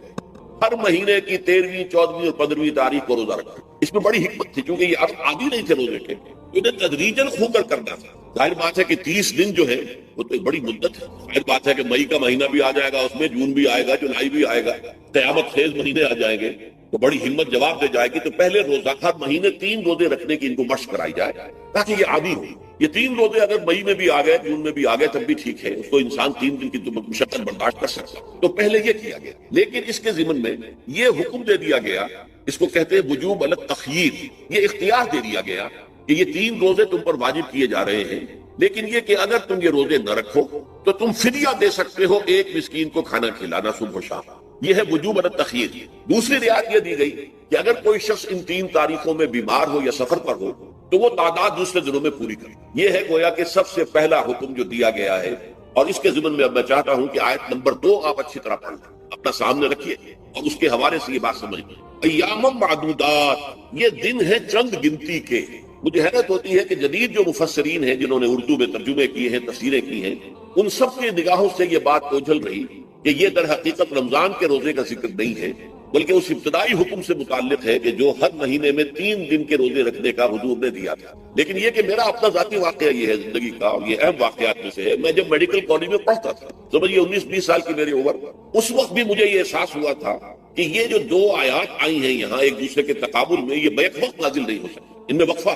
ہر مہینے کی 13ویں، 14ویں اور 15ویں تاریخ کو روزہ رکھا۔ اس میں بڑی حکمت تھی، کیونکہ یہ عادی نہیں تھے روزے کے، انہیں تدریجاً کھو کر کرنا تھا۔ ظاہر بات ہے کہ 30 دن جو ہے وہ تو ایک بڑی مدت ہے، ظاہر بات ہے کہ مئی کا مہینہ بھی آ جائے گا، اس میں جون بھی آئے گا، جولائی بھی آئے گا، قیامت خیز مہینے آ جائیں گے، تو بڑی ہمت جواب دے جائے گی۔ تو پہلے روزہ ہر مہینے 3 روزے رکھنے کی ان کو مشق کرائی جائے تاکہ یہ عادی ہو۔ یہ 3 روزے اگر مئی میں بھی آ گئے، جون میں بھی آ گئے، تب بھی ٹھیک ہے، اس کو انسان 3 دن کی مشقت برداشت کر سکتا، تو پہلے یہ کیا گیا۔ لیکن اس کے ضمن میں یہ حکم دے دیا گیا، اس کو کہتے ہیں وجوب التخییر، یہ اختیار دے دیا گیا کہ یہ 3 روزے تم پر واجب کیے جا رہے ہیں، لیکن یہ کہ اگر تم یہ روزے نہ رکھو تو تم فدیہ دے سکتے ہو، ایک مسکین کو کھانا کھلانا صبح و شام، یہ ہے وجوب التخییر۔ دوسری رعایت یہ دی گئی کہ اگر کوئی شخص ان 3 تاریخوں میں بیمار ہو یا سفر پر ہو تو وہ تعداد دوسرے دنوں میں پوری کرے۔ یہ ہے گویا کہ سب سے پہلا حکم جو دیا گیا ہے، اور اس کے ضمن میں اب میں چاہتا ہوں کہ آیت نمبر 2 آپ اچھی طرح پڑھ لیں، اپنا سامنے رکھیے اور اس کے حوالے سے یہ بات سمجھ لیں۔ ایام معدودات، یہ دن ہے چند گنتی کے۔ مجھے حیرت ہوتی ہے کہ جدید جو مفسرین ہیں جنہوں نے اردو میں ترجمے کیے ہیں، تفسیریں کی ہیں، ان سب کی نگاہوں سے یہ بات اوجھل رہی کہ یہ در حقیقت رمضان کے روزے کا ذکر نہیں ہے، بلکہ اس ابتدائی حکم سے متعلق ہے کہ جو ہر مہینے میں 3 دن کے روزے رکھنے کا حضور نے دیا تھا۔ لیکن یہ کہ میرا اپنا ذاتی واقعہ یہ ہے زندگی کا، اور یہ اہم واقعات میں سے ہے، میں جب میڈیکل کالج میں پڑھتا تھا، سمجھیے 19-20 سال کی میری عمر، اس وقت بھی مجھے یہ احساس ہوا تھا کہ یہ جو 2 آیات آئی ہیں یہاں ایک دوسرے کے تقابل میں، یہ بیک وقت نازل نہیں ہو سکتی، ان میں وقفہ،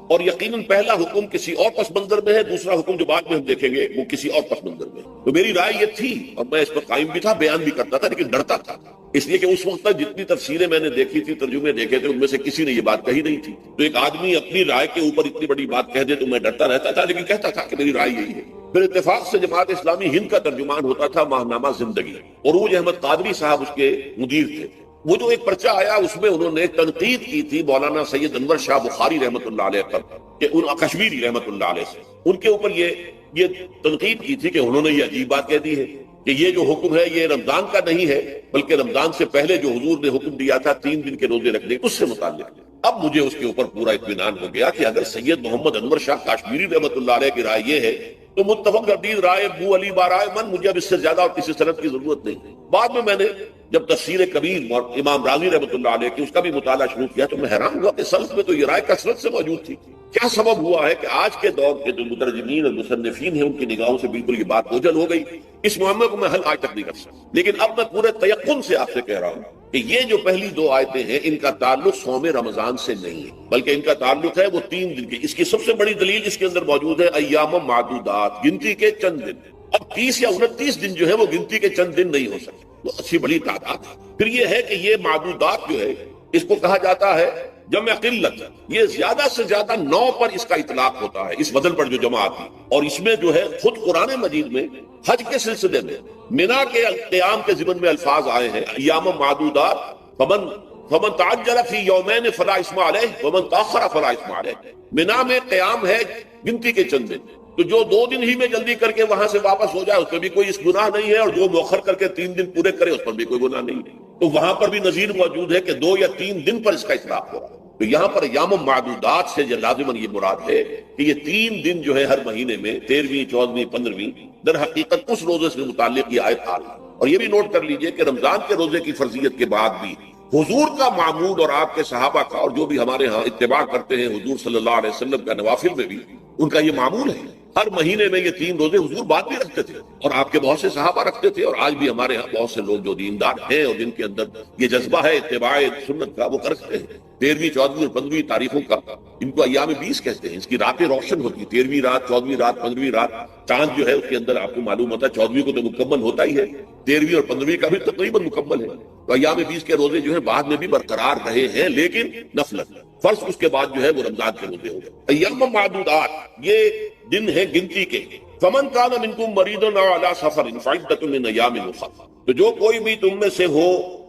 اور یقیناً پہلا حکم کسی اور پس منظر میں ہے، دوسرا حکم جو بعد میں ہم دیکھیں گے وہ کسی اور پس منظر میں۔ تو میری رائے یہ تھی، اور میں اس پر قائم بھی تھا، بیان بھی کرتا تھا، لیکن ڈرتا تھا، اس لیے کہ اس وقت تک جتنی تفسیریں میں نے دیکھی تھی، ترجمے دیکھے تھے، ان میں سے کسی نے یہ بات کہی نہیں تھی۔ تو ایک آدمی اپنی رائے کے اوپر اتنی بڑی بات کہہ دے تو میں ڈرتا رہتا تھا، لیکن کہتا تھا کہ میری رائے یہی ہے۔ پھر اتفاق سے جماعت اسلامی ہند کا ترجمان ہوتا تھا ماہنامہ زندگی، عروج احمد قادری صاحب اس کے مدیر تھے۔ وہ جو ایک پرچہ آیا اس میں انہوں نے تنقید کی تھی مولانا سید انور شاہ بخاری رحمۃ اللہ علیہ پر، کہ ان کشمیری رحمۃ اللہ علیہ سے ان کے اوپر یہ تنقید کی تھی کہ انہوں نے یہ عجیب بات کہہ دی ہے کہ یہ جو حکم ہے یہ رمضان کا نہیں ہے، بلکہ رمضان سے پہلے جو حضور نے حکم دیا تھا 3 دن کے روزے رکھنے اس سے متعلق۔ اب مجھے اس کے اوپر پورا اطمینان ہو گیا کہ اگر سید محمد انور شاہ کاشمیری رحمۃ اللہ علیہ کی رائے یہ ہے تو متفق گردید رائے ابو علی بارائے من، مجھے اب اس سے زیادہ اور کسی سند کی ضرورت نہیں۔ بعد میں نے جب تفسیر کبیر اور امام راضی رحمۃ اللہ علیہ کی اس کا بھی مطالعہ شروع کیا تو میں حیران ہوا کہ سلف میں تو یہ رائے کثرت سے موجود تھی. کیا سبب ہوا ہے کہ آج کے دور کے جو مترجمین اور مصنفین ہیں ان کی نگاہوں سے بالکل یہ بات اوجھل ہو گئی؟ اس معاملے کو میں حل آج تک نہیں کر سکتا، لیکن اب میں پورے تیقن سے آپ سے کہہ رہا ہوں کہ یہ جو پہلی دو آیتیں ہیں ان کا تعلق صوم رمضان سے نہیں ہے، بلکہ ان کا تعلق ہے وہ 3 دن کی. اس کی سب سے بڑی دلیل اس کے اندر موجود ہے ایام معدودات، گنتی کے چند دن. اب 30 یا 29 دن جو ہے وہ گنتی کے چند دن نہیں ہو سکتے، وہ اچھی بڑی تعداد ہے. پھر یہ ہے کہ یہ معدودات جو ہے اس کو کہا جاتا ہے جمع قلت، یہ زیادہ سے زیادہ 9 پر اس کا اطلاق ہوتا ہے اس وزن پر جو جمع آتی، اور اس میں جو ہے خود قرآن مجید میں حج کے سلسلے میں منا کے قیام کے ضمن میں الفاظ آئے ہیں ایام معدودات، فمن تعجل فی یومین فلا اسم علیہ ومن تاخر فلا اسم علیہ. منا میں قیام ہے گنتی کے چند دن، تو جو 2 دن ہی میں جلدی کر کے وہاں سے واپس ہو جائے اس پہ بھی کوئی اس گناہ نہیں ہے، اور جو مؤخر کر کے 3 دن پورے کرے اس پر بھی کوئی گناہ نہیں ہے. تو وہاں پر بھی نظیر موجود ہے کہ 2 یا 3 دن پر اس کا اطلاق ہو رہا ہے. تو یہاں پر ایام معدودات سے لازماً یہ مراد ہے کہ یہ 3 دن جو ہے ہر مہینے میں 13ویں 14ویں 15ویں در حقیقت اس روزے سے متعلق یہ آیت آ رہی ہے. اور یہ بھی نوٹ کر لیجئے کہ رمضان کے روزے کی فرضیت کے بعد بھی حضور کا معمول اور آپ کے صحابہ کا اور جو بھی ہمارے ہاں اتباع کرتے ہیں حضور صلی اللہ علیہ وسلم کا نوافل میں بھی ان کا یہ معمول ہے. ہر مہینے میں یہ 3 روزے حضور بعد میں رکھتے تھے اور آپ کے بہت سے صحابہ رکھتے تھے، اور آج بھی ہمارے ہاں بہت سے لوگ جو دیندار ہیں اور جن کے اندر یہ جذبہ ہے اتباع سنت کا وہ کرتے ہیں. 13ویں 14ویں اور 15ویں تاریخوں کا ان کو ایام 20 کہتے ہیں. اس کی راتیں روشن ہوتی ہیں، 13ویں رات 14ویں رات 15ویں رات. چاند جو ہے اس کے اندر آپ کو معلوم ہوتا ہے 14ویں کو تو مکمل ہوتا ہی ہے، 13ویں اور 15ویں کا بھی تقریباً مکمل ہے. تو ایام 20 کے روزے جو ہے بعد میں بھی برقرار رہے ہیں، لیکن نفلت فرض اس کے بعد جو ہے وہ رمضان کے روزے ہو گئے. ایام معدودات یہ دن ہے گنتی کے. فمن کان منکم مریضا او علی سفر فعدۃ من ایام اخر، تو جو کوئی بھی تم میں سے ہو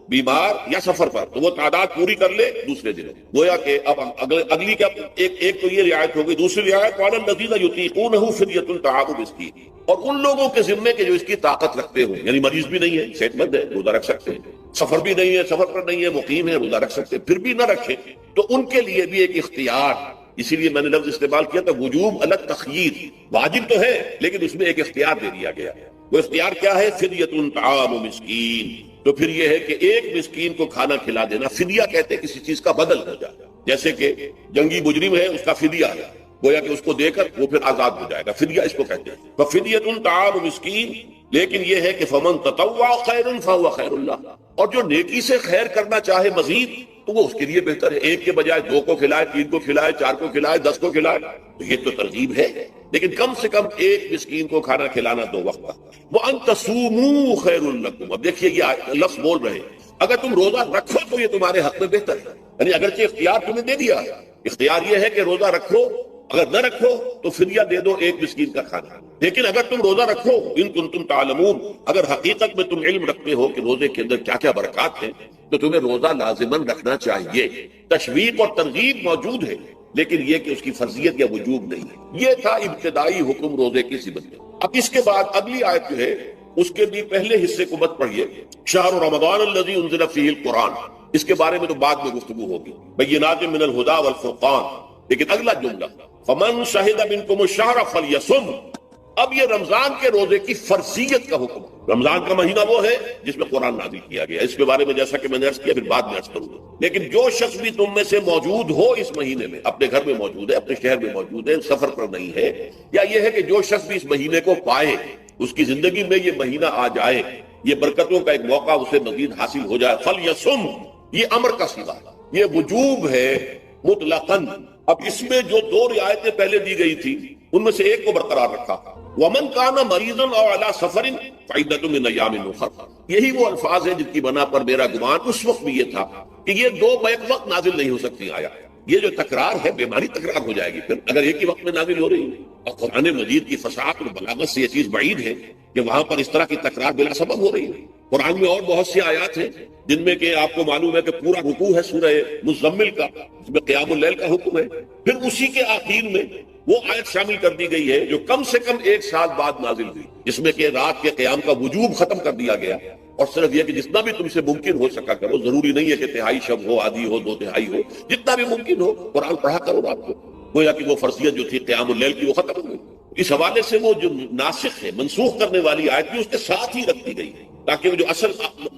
بیمار یا سفر پر تو وہ تعداد پوری کر لے دوسرے دن. گویا کہ اب اگلی کیا ایک تو یہ رعایت ہوگی، دوسری رعایت وعلی الذین یطیقونہ فدیۃ طعام مسکین، اور ان لوگوں کے ذمے کے جو اس کی طاقت رکھتے ہوں، یعنی مریض بھی نہیں ہے صحت مند ہے روزہ رکھ سکتے ہیں، سفر بھی نہیں ہے سفر پر نہیں ہے مقیم ہے روزہ رکھ سکتے ہیں، پھر بھی نہ رکھیں تو ان کے لیے بھی ایک اختیار. اسی لیے میں نے لفظ استعمال کیا تھا وجوب الگ تخییر، واجب تو ہے لیکن اس میں ایک اختیار دے دیا گیا. وہ اختیار کیا ہے؟ فدیۃ طعام مسکین. تو پھر یہ ہے کہ ایک مسکین کو کھانا کھلا دینا. فدیہ کہتے ہیں کسی چیز کا بدل ہو جائے، جیسے کہ جنگی مجرم ہے اس کا فدیہ ہے، گویا کہ اس کو دے کر وہ پھر آزاد ہو جائے گا، فدیہ اس کو کہتے ہیں. فدیۃ طعام مسکین. لیکن یہ ہے کہ فمن تطوع خیرا فهو خیر اللہ، اور جو نیکی سے خیر کرنا چاہے مزید تو وہ اس کے لیے بہتر ہے. ایک کے بجائے 2 کو کھلائے، 3 کو کھلائے، 4 کو کھلائے، 10 کو کھلائے، تو یہ تو ترغیب ہے. لیکن کم سے کم ایک مسکین کو کھانا کھلانا 2 وقت کا. وَأَن تَصُومُوا خَيْرٌ لَكُمْ. اب دیکھیے یہ لفظ بول رہے ہیں اگر تم روزہ رکھو تو یہ تمہارے حق میں بہتر ہے. یعنی اگرچہ اختیار تمہیں دے دیا، اختیار یہ ہے کہ روزہ رکھو، اگر نہ رکھو تو فدیہ دے دو ایک مسکین کا کھانا. لیکن اگر تم روزہ رکھو ان کنتم تعلمون، اگر حقیقت میں تم علم رکھتے ہو کہ روزے کے اندر کیا کیا برکات ہیں تو تمہیں روزہ لازماً رکھنا چاہیے. تشویق اور ترغیب موجود ہے لیکن یہ کہ اس کی فرضیت یا وجوب نہیں ہے. یہ تھا ابتدائی حکم روزے کی صفت میں. اب اس کے بعد اگلی آیت جو ہے اس کے بھی پہلے حصے کو مت پڑھیے، شہر رمضان الذی انزل فیہ القرآن، اس کے بارے میں تو بعد میں گفتگو ہوگی، بینات من الہدی والفرقان. لیکن اگلا جملہ فمن شہد منکم الشہر فلیصم، اب یہ رمضان کے روزے کی فرضیت کا حکم. رمضان کا مہینہ وہ ہے جس میں قرآن نازل کیا گیا، اس کے بارے میں جیسا کہ میں نے عرض کیا پھر بعد میں عرض کروں گا. لیکن جو شخص بھی تم میں سے موجود ہو اس مہینے میں، اپنے گھر میں موجود ہے، اپنے شہر میں موجود ہے، سفر پر نہیں ہے، یا یہ ہے کہ جو شخص بھی اس مہینے کو پائے، اس کی زندگی میں یہ مہینہ آ جائے، یہ برکتوں کا ایک موقع اسے مزید حاصل ہو جائے. فلیصم، یہ امر کا صیغہ، یہ وجوب ہے مطلقاً. اب اس میں جو 2 رعایتیں پہلے دی گئی تھی ان میں سے ایک کو برقرار رکھا، ومن کان مریضا او علی سفر فعدۃ من ایام اخر. یہی وہ الفاظ ہیں جن کی بنا پر میرا گمان اس وقت بھی یہ تھا کہ یہ 2 بیک وقت نازل نہیں ہو سکتی. آیا یہ جو تکرار ہے بیماری تکرار ہو جائے گی پھر اگر ایک ہی وقت میں نازل ہو رہی ہے. اور قرآن مجید کی فصاحت اور بلاغت سے یہ چیز بعید ہے کہ وہاں پر اس طرح کی تکرار بلا سبب ہو رہی ہے. قرآن میں اور بہت سی آیات ہیں جن میں کہ آپ کو معلوم ہے کہ پورا رکوع ہے سورہ مزمل کا، اس میں قیام اللیل کا حکم ہے. پھر اسی کے آخر میں وہ آیت شامل کر دی گئی ہے جو کم سے کم 1 سال بعد نازل ہوئی، جس میں کہ رات کے قیام کا وجوب ختم کر دیا گیا، اور صرف یہ کہ جتنا بھی تم سے ممکن ہو سکا کرو. ضروری نہیں ہے کہ 1/3 شب ہو، آدھی ہو، 2/3 ہو، جتنا بھی ممکن ہو قرآن پڑھا کرو رات کو. گویا کہ وہ فرضیت جو تھی قیام اللیل کی وہ ختم ہو گئی. اس حوالے سے وہ جو ناسخ ہے، منسوخ کرنے والی آیت بھی اس کے ساتھ ہی رکھ دی گئی ہے. تاکہ وہ جو اصل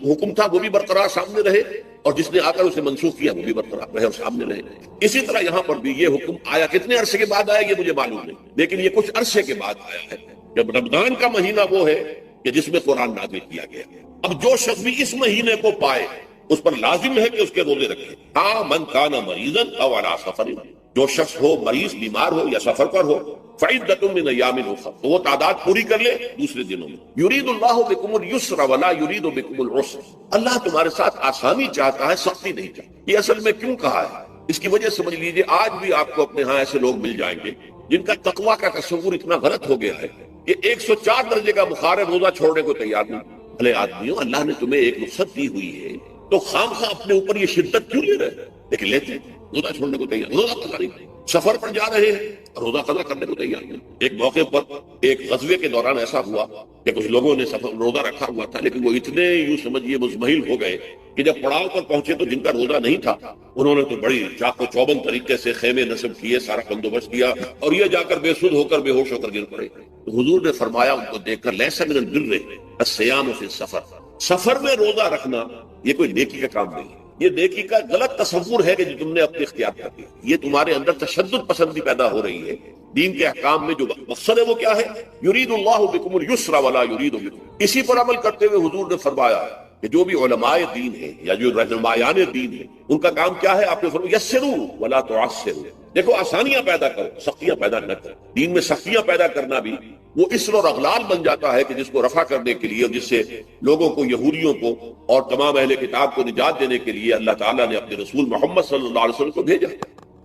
حکم تھا وہ بھی برقرار سامنے رہے اور جس نے آ کر اسے منسوخ کیا وہ بھی برقرار رہے اور سامنے رہے. اسی طرح یہاں پر بھی یہ حکم آیا کتنے عرصے کے بعد آیا یہ مجھے معلوم نہیں، لیکن یہ کچھ عرصے کے بعد آیا ہے. جب رمضان کا مہینہ وہ ہے کہ جس میں قرآن نازل کیا گیا. اب جو شخص بھی اس مہینے کو پائے اس پر لازم ہے کہ اس کے روزے رکھے. ہاں من کان مریضا او علی سفر، جو شخص ہو مریض بیمار ہو یا سفر پر ہو، فعدۃ من ایام اخر، تو وہ تعداد پوری کر لے دوسرے دنوں میں. یرید اللہ بکم اليسر ولا یرید بکم العسر، اللہ تمہارے ساتھ آسانی چاہتا ہے، سختی نہیں چاہتا. یہ اصل میں کیوں کہا ہے اس کی وجہ سمجھ لیجئے. آج بھی آپ کو اپنے ہاں ایسے لوگ مل جائیں گے جن کا تقویٰ کا تصور اتنا غلط ہو گیا ہے کہ 104 درجے کا بخار ہے، روزہ چھوڑنے کو تیار نہیں. بھلے آدمیوں، اللہ نے تمہیں ایک رخصت دی ہوئی ہے تو خام خواہ اپنے اوپر یہ شدت کیوں لے رہے؟ لیکن لیتے روزہ چھوڑنے کو تیار، روزہ قضا نہیں. سفر پر جا رہے ہیں، روزہ قضا کرنے کو تیار نہیں. ایک موقع پر ایک غزوے کے دوران ایسا ہوا کہ کچھ لوگوں نے روزہ رکھا ہوا تھا، لیکن وہ اتنے یوں سمجھیے مزمحل ہو گئے کہ جب پڑاؤ پر پہنچے تو جن کا روزہ نہیں تھا انہوں نے تو بڑی چاق و چوبند طریقے سے خیمے نصب کیے، سارا بندوبست کیا، اور یہ جا کر بے سود ہو کر بے ہوش ہو کر گر پڑے. تو حضور نے فرمایا ان کو دیکھ کر، لیس من البر الصیام فی السفر، سفر میں روزہ رکھنا یہ کوئی نیکی کا کام نہیں ہے. یہ نیکی کا غلط تصور ہے کہ جو تم نے اپنے اختیار کر دیا. یہ تمہارے اندر تشدد پسندی پیدا ہو رہی ہے. دین کے احکام میں جو مقصد ہے وہ کیا ہے؟ یرید اللہ بکم اليسر ولا یرید بکم. اسی پر عمل کرتے ہوئے حضور نے فرمایا کہ جو بھی علماء دین ہیں یا جو رہنمایان دین ہیں ان کا کام کیا ہے؟ آپ نے فرمایا یسروا ولا تعسروا، دیکھو آسانیاں پیدا کرو، سختیاں پیدا نہ کرو. دین میں سختیاں پیدا کرنا بھی وہ اسر اور اغلال بن جاتا ہے کہ جس کو رفع کرنے کے لیے اور جس سے لوگوں کو، یہودیوں کو اور تمام اہل کتاب کو نجات دینے کے لیے اللہ تعالیٰ نے اپنے رسول محمد صلی اللہ علیہ وسلم کو بھیجا.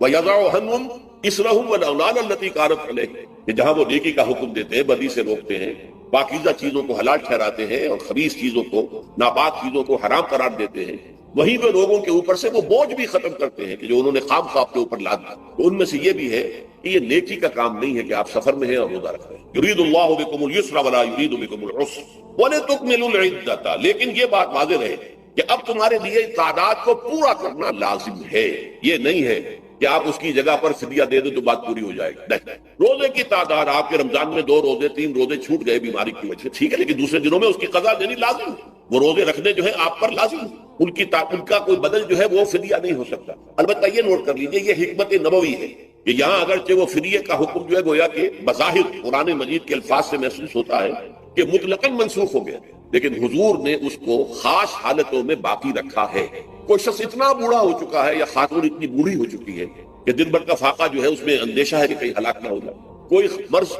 وَيَضَعُ عَنْهُمْ إِصْرَهُمْ وَالْأَغْلَالَ الَّتِي كَانَتْ عَلَيْهِمْ، کہ جہاں وہ نیکی کا حکم دیتے ہیں، بدی سے روکتے ہیں، پاکیزہ چیزوں کو حلال ٹھہراتے ہیں اور خبیث چیزوں کو، ناپاک چیزوں کو حرام قرار دیتے ہیں، وہیں پہ لوگوں کے اوپر سے وہ بوجھ بھی ختم کرتے ہیں کہ جو انہوں نے خام خواہ کے اوپر لاد دیا. تو ان میں سے یہ بھی ہے کہ یہ نیکی کا کام نہیں ہے کہ آپ سفر میں ہیں اور روزہ رکھ رہے ہیں. یرید اللہ بکم اليسر ولا یرید بکم العسر ولتکملوا العدۃ، لیکن یہ بات واضح رہے کہ اب تمہارے لیے تعداد کو پورا کرنا لازم ہے. یہ نہیں ہے کہ آپ اس کی جگہ پر فدیہ دے دیں تو بات پوری ہو جائے گی. نہیں، روزے کی تعداد آپ کے رمضان میں 2 روزے 3 روزے چھوٹ گئے بیماری کی وجہ سے، ٹھیک ہے، لیکن دوسرے دنوں میں اس کی قضا دینی لازم ہے. وہ روزے رکھنے جو ہے آپ پر لازم ہے، ان کا کوئی بدل جو ہے وہ فدیہ نہیں ہو سکتا. البتہ یہ نوٹ کر لیجئے، یہ حکمت نبوی ہے کہ یہاں اگرچہ وہ فدیہ کا حکم جو ہے گویا کہ بظاہر قرآن مجید کے الفاظ سے محسوس ہوتا ہے کہ مطلقاً منسوخ ہو گیا، لیکن حضور نے اس کو خاص حالتوں میں باقی رکھا ہے. کوئی شخص اتنا بوڑھا ہو چکا ہے یا خاتون اتنی بوڑھی ہو چکی ہے کہ دن بھر کا فاقہ جو ہے اس میں اندیشہ ہے کہ کہیں ہلاک نہ ہو جائے. کوئی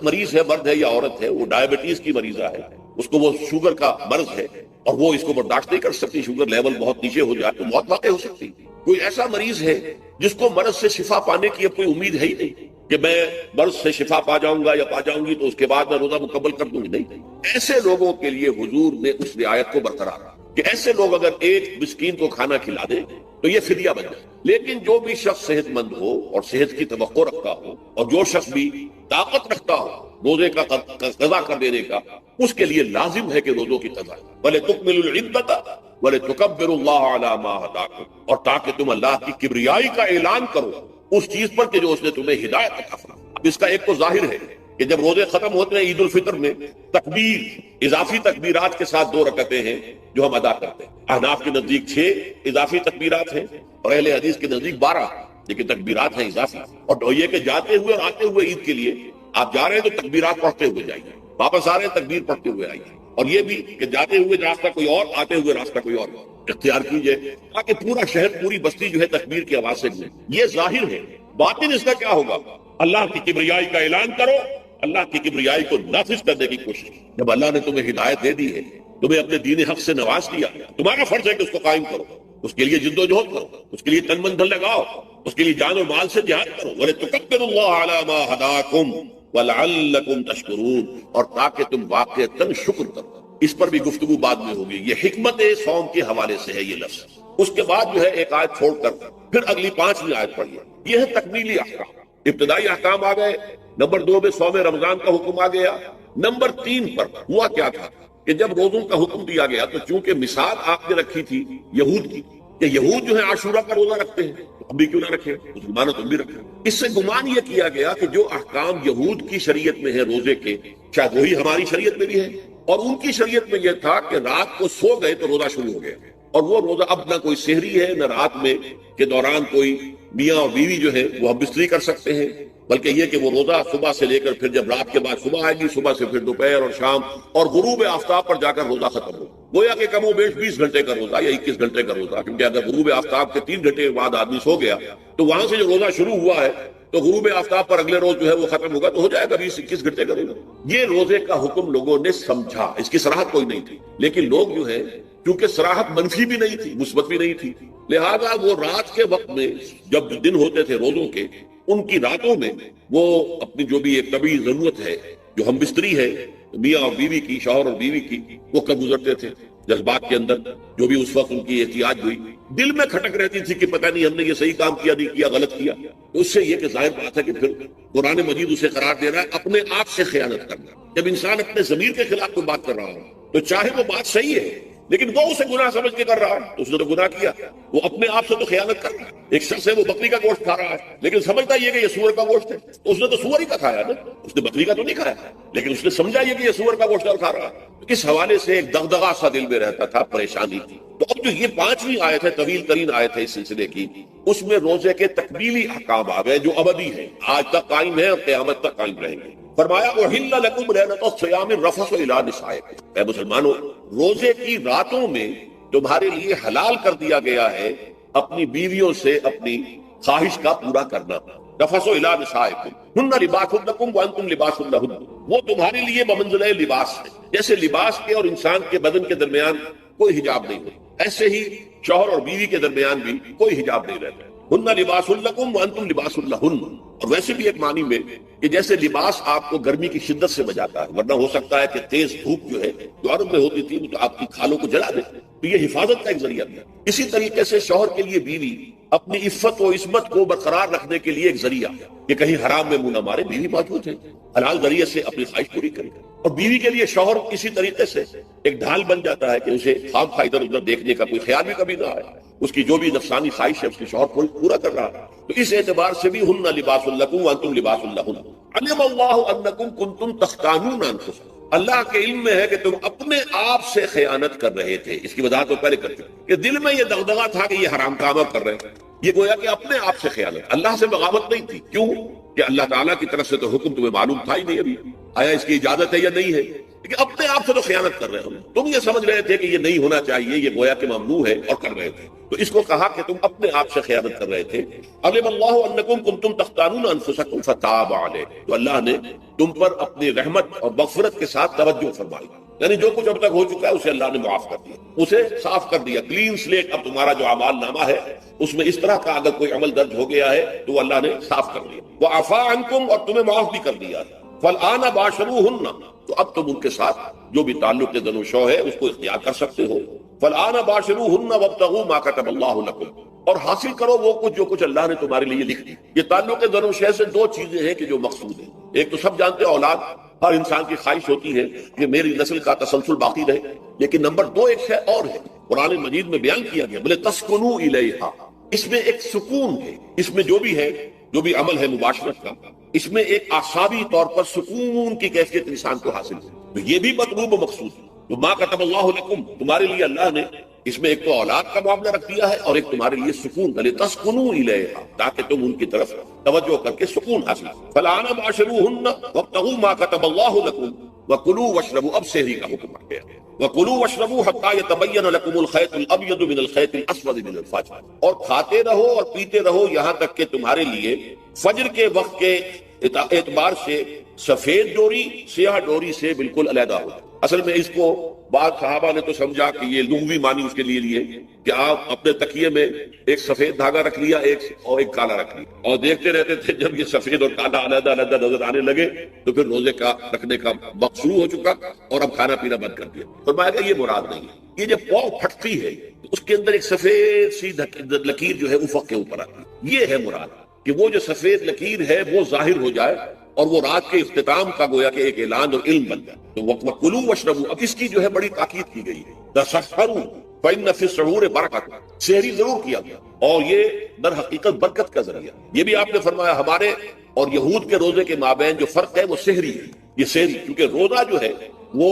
مریض ہے، مرد ہے یا عورت ہے، وہ ڈائبٹیز کی مریضہ ہے، اس کو وہ شوگر کا مرض ہے اور وہ اس کو برداشت نہیں کر سکتی، شوگر لیول بہت نیچے ہو جائے تو موت واقع ہو سکتی. کوئی ایسا مریض ہے جس کو مرض سے شفا پانے کی اب کوئی امید ہے ہی نہیں کہ میں مرض سے شفا پا جاؤں گا یا پا جاؤں گی تو اس کے بعد میں روزہ مکمل کر دوں گی. نہیں، ایسے لوگوں کے لیے حضور نے اس رعایت کو برقرار رکھا کہ ایسے لوگ اگر ایک مسکین کو کھانا کھلا دیں تو یہ فدیہ بن جائے. لیکن جو بھی شخص صحت مند ہو اور صحت کی توقع رکھتا ہو اور جو شخص بھی طاقت رکھتا ہو روزے کا قضا کر دینے کا، اس کے لیے لازم ہے کہ روزوں کی قضا. وَلِتُكْمِلُوا الْعِدَّةَ وَلِتُكَبِّرُوا اللَّهَ عَلَى مَا هَدَاكُمْ، اور تاکہ تم اللہ کی کبریائی کا اعلان کرو اس چیز پر کہ جو اس نے تمہیں ہدایت عطا فرمائی. اب اس کا ایک تو ظاہر ہے کہ جب روزے ختم ہوتے ہیں عید الفطر میں تکبیر، اضافی تکبیرات کے ساتھ 2 رکعتیں ہیں جو ہم ادا کرتے ہیں. احناف کے نزدیک 6 اضافی تکبیرات ہیں اور اہل حدیث کے نزدیک 12، لیکن تکبیرات ہیں اضافی. اور یہ کہ جاتے ہوئے اور آتے ہوئے عید کے لیے آپ جا رہے ہیں تو تکبیرات پڑھتے ہوئے جائیے، واپس آ رہے ہیں تکبیر پڑھتے ہوئے آئیے. اور یہ بھی کہ جاتے ہوئے راستہ کوئی اور، آتے ہوئے راستہ کوئی اور اختیار کیجئے تاکہ پورا شہر، پوری بستی جو ہے تکبیر کی آواز سے گونجے. یہ ظاہر ہے. باطن اس کا کیا ہوگا؟ اللہ کی کبریائی کا اعلان کرو، اللہ کی کبریائی کو نافذ کرنے کی کوشش. جب اللہ نے تمہیں ہدایت دے دی ہے، تمہیں اپنے دین حق سے نواز دیا، تمہارا فرض ہے کہ اس کو قائم کرو، اس کے لیے جد و جہد کرو، اس کے لیے تن من دھن لگاؤ، اس کے لیے جان و مال سے جہاد کرو. وَلِتُكَبِّرُوا اللَّهَ عَلَى مَا هَدَاكُمْ وَلَعَلَّكُمْ تَشْكُرُونَ، اور تاکہ تم واقعتاً شکر کرو. اس پر بھی گفتگو بعد میں ہوگی. یہ حکمت صوم کے حوالے سے ہے یہ لفظ. اس کے بعد جو ہے ایک آیت چھوڑ کر پھر اگلی 5ویں آیت پڑھیے. یہ ہے تکمیلی احکام. ابتدائی احکام آ گئے، نمبر 2 میں صوم رمضان کا حکم آ گیا. نمبر 3 پر ہوا کیا تھا کہ جب روزوں کا حکم دیا گیا تو چونکہ مثال آپ نے رکھی تھی یہود کی کہ یہود جو ہے عاشورہ کا روزہ رکھتے ہیں، تو ہم بھی کیوں نہ رکھیں، مسلمانوں تم بھی رکھیں. اس سے گمان یہ کیا گیا کہ جو احکام یہود کی شریعت میں ہے روزے کے، شاید وہی ہماری شریعت میں بھی ہے. اور ان کی شریعت میں یہ تھا کہ رات کو سو گئے تو روزہ شروع ہو گیا، اور وہ روزہ اب نہ کوئی سحری ہے نہ رات میں کے دوران کوئی میاں اور بیوی جو ہے وہ ہم بستری کر سکتے ہیں، بلکہ یہ کہ وہ روزہ صبح سے لے کر پھر جب رات کے بعد صبح آئے گی، صبح سے پھر دوپہر اور شام اور غروب آفتاب پر جا کر روزہ ختم ہو، گویا کہ کم و بیش 20 گھنٹے کا روزہ یا 21 گھنٹے کا روزہ، کیونکہ اگر غروب آفتاب کے 3 گھنٹے کے بعد آدمی سو گیا تو وہاں سے جو روزہ شروع ہوا ہے تو غروب آفتاب پر اگلے روز جو ہے وہ ختم ہوگا تو ہو جائے گا 20-21 گھنٹے کا روزہ۔ یہ روزے کا حکم لوگوں نے سمجھا، اس کی صراحت کوئی نہیں تھی، لیکن لوگ جو ہے کیونکہ صراحت منفی بھی نہیں تھی مثبت بھی نہیں تھی، لہذا وہ رات کے وقت میں جب دن ہوتے تھے روزوں کے، ان کی راتوں میں وہ اپنی جو بھی ایک طبیعی ضرورت ہے جو ہم بستری ہے میاں اور بیوی کی، شوہر اور بیوی کی، وہ کر گزرتے تھے جذبات کے اندر جو بھی اس وقت ان کی احتیاج ہوئی، دل میں کھٹک رہتی تھی کہ پتہ نہیں ہم نے یہ صحیح کام کیا نہیں کیا، غلط کیا، تو اس سے یہ کہ ظاہر بات ہے کہ پھر قرآن مجید اسے قرار دے رہا ہے اپنے آپ سے خیانت کرنا۔ جب انسان اپنے ضمیر کے خلاف کوئی بات کر رہا ہو تو چاہے وہ بات صحیح ہے لیکن وہ اسے گناہ سمجھ کے کر رہا ہے تو اس نے تو گناہ کیا، وہ اپنے آپ سے تو خیانت کر رہا ہے۔ ایک شخص ہے وہ بکری کا گوشت کھا رہا ہے لیکن سمجھتا یہ کہ یہ سور کا گوشت ہے، تو اس نے تو سور ہی کا کھایا نا، اس نے بکری کا تو نہیں کھایا، لیکن اس نے سمجھا یہ کہ یہ سور کا گوشت اور کھا رہا ہے۔ تو اس حوالے سے ایک دغدغہ سا دل میں رہتا تھا، پریشانی تھی۔ تو اب جو یہ 5ویں آیت ہے، طویل ترین آیت ہے اس سلسلے کی، اس میں روزے کے تکمیلی احکام آ گئے جو ابدی ہیں، آج تک قائم ہیں اور قیامت تک قائم رہیں گے۔ فرمایا احل لکم لیلۃ الصیام الرفث الی نسائکم، اے مسلمانوں روزے کی راتوں میں تمہارے لیے حلال کر دیا گیا ہے اپنی بیویوں سے اپنی خواہش کا پورا کرنا۔ رفث الی نسائکم ہن لباس لکم وانتم لباس لہن، وہ تمہارے لیے بمنزلہ لباس ہے، جیسے لباس کے اور انسان کے بدن کے درمیان کوئی حجاب نہیں ہے، ایسے ہی شوہر اور بیوی کے درمیان بھی کوئی حجاب نہیں رہتا۔ ہن لباس لکم وانتم لباس لہن، اور ویسے بھی ایک معنی میں کہ جیسے لباس آپ کو گرمی کی شدت سے بچاتا ہے، ورنہ ہو سکتا ہے کہ تیز دھوپ جو ہے جو عرب میں ہوتی تھی وہ تو آپ کی کھالوں کو جلا دے، تو یہ حفاظت کا ایک ذریعہ بھی ہے۔ اسی طریقے سے شوہر کے لیے بیوی اپنی عفت و عصمت کو برقرار رکھنے کے لیے ایک ذریعہ کہ کہیں حرام میں منہ نہ مارے، بیوی موجود ہے، حلال ذریعے سے اپنی خواہش پوری کرے، اور بیوی کے لیے شوہر اسی طریقے سے ایک ڈھال بن جاتا ہے کہ اسے خام خواہ ادھر ادھر دیکھنے کا کوئی خیال بھی کبھی نہ آئے، اس کی جو بھی نفسانی خواہش ہے اس کی شوہر پورا کر رہا ہے۔ تو اس اعتبار سے بھی ہن لباس لکم وانتم لباس لہن، علم اللہ انکم کنتم تختانون انفسکم، اللہ کے علم میں ہے کہ تم اپنے آپ سے خیانت کر رہے تھے۔ اس کی وضاحت تو پہلے کرتے کہ دل میں یہ دغدغہ تھا کہ یہ حرام کام کر رہے ہیں، یہ گویا کہ اپنے آپ سے خیانت، اللہ سے بغاوت نہیں تھی۔ کیوں کہ اللہ تعالیٰ کی طرف سے تو حکم تمہیں معلوم تھا ہی نہیں ابھی، آیا اس کی اجازت ہے یا نہیں ہے، لیکن اپنے آپ سے تو خیانت کر رہے ہو، تم یہ سمجھ رہے تھے کہ یہ نہیں ہونا چاہیے، یہ گویا کہ ممنوع ہے اور کر رہے تھے، تو اس کو کہا کہ تم اپنے آپ سے خیانت کر رہے تھے۔ علم اللہ انکم کنتم تختانون انفسکم فتاب علیکم، تو اللہ نے تم پر اپنی رحمت اور مغفرت کے ساتھ توجہ فرمائی، یعنی جو کچھ اب تک ہو چکا ہے اسے اللہ نے معاف کر دیا، اسے صاف کر دیا، کلین سلیٹ۔ اب تمہارا جو اعمال نامہ ہے اس میں اس طرح کا اگر کوئی عمل درج ہو گیا ہے تو اللہ نے صاف کر دیا، وعفا عنکم، اور تمہیں معاف بھی کر دیا۔ فالآن باشروہن، تو اب تم ان کے ساتھ جو بھی تعلق زن و شو ہے اس کو اختیار کر سکتے ہو۔ فالآن باشروہن وابتغوا ما كتب اللہ لکم، اور حاصل کرو وہ کچھ جو کچھ اللہ نے تمہارے لیے لکھ دی۔ یہ تعلق زن و شو سے 2 چیزیں ہیں کہ جو مقصود ہیں، ایک تو سب جانتے ہیں اولاد، ہر انسان کی خواہش ہوتی ہے کہ میری نسل کا تسلسل باقی رہے، لیکن نمبر 2 ایک شے اور ہے، قرآن مجید میں بیان کیا گیا، بلے تسکنوا الیہا، اس میں ایک سکون ہے، اس میں جو بھی ہے جو بھی عمل ہے مباشرت کا، اس میں ایک اعصابی طور پر سکون کی کیفیت انسان کو حاصل ہے، تو یہ بھی مطلوب و مقصود ہے۔ تو ما کتب اللہ لکم، تمہارے لیے اللہ نے اس میں ایک تو اولاد کا معاملہ رکھ دیا ہے اور ایک تمہارے لیے سکون، بھلے تسکنوا الیہا، تاکہ تم ان کی طرف توجہ کر کے سکون حاصل کرو۔ فالآن باشروہن وابتغوا ما کتب اللہ لکم وکلوا واشربوا، اب سحری کا حکم آ گیا، وکلوا واشربوا حتی یتبین لکم الخیط الابیض من الخیط الاسود من الفجر، اور کھاتے رہو اور پیتے رہو یہاں تک کہ تمہارے لیے فجر کے وقت کے اعتبار سے سفید ڈوری سیاہ ڈوری سے بالکل علیحدہ ہو۔ اصل میں اس کو بعض صحابہ نے تو سمجھا کہ یہ لغوی معنی اس کے لیے لیے کہ آپ اپنے تکیے میں ایک سفید دھاگا رکھ لیا ایک کالا رکھ لیا، اور دیکھتے رہتے تھے جب یہ سفید اور کالا علیحدہ علیحدہ نظر آنے لگے تو پھر روزے کا رکھنے کا وقت شروع ہو چکا اور اب کھانا پینا بند کر دیا۔ فرمایا کہ یہ مراد نہیں ہے، یہ جب پاؤں پھٹتی ہے اس کے اندر ایک سفید سی لکیر جو ہے افق کے اوپر آتی ہے، یہ ہے مراد کہ وہ جو سفید لکیر ہے وہ ظاہر ہو جائے اور وہ رات کے اختتام کا گویا کہ ایک اعلان اور علم بن جائے۔ تو وَكُلُوا وَاشْرَبُوا، اب اس کی جو ہے بڑی تاکید کی گئی ہے، تَسَحَّرُوا فَإِنَّ فِي السُّحُورِ بَرَكَةً، سحری ضرور کیا گیا اور یہ در حقیقت برکت کا ذریعہ۔ یہ بھی آپ نے فرمایا ہمارے اور یہود کے روزے کے مابین جو فرق ہے وہ سحری ہے، یہ سحری، کیونکہ روزہ جو ہے وہ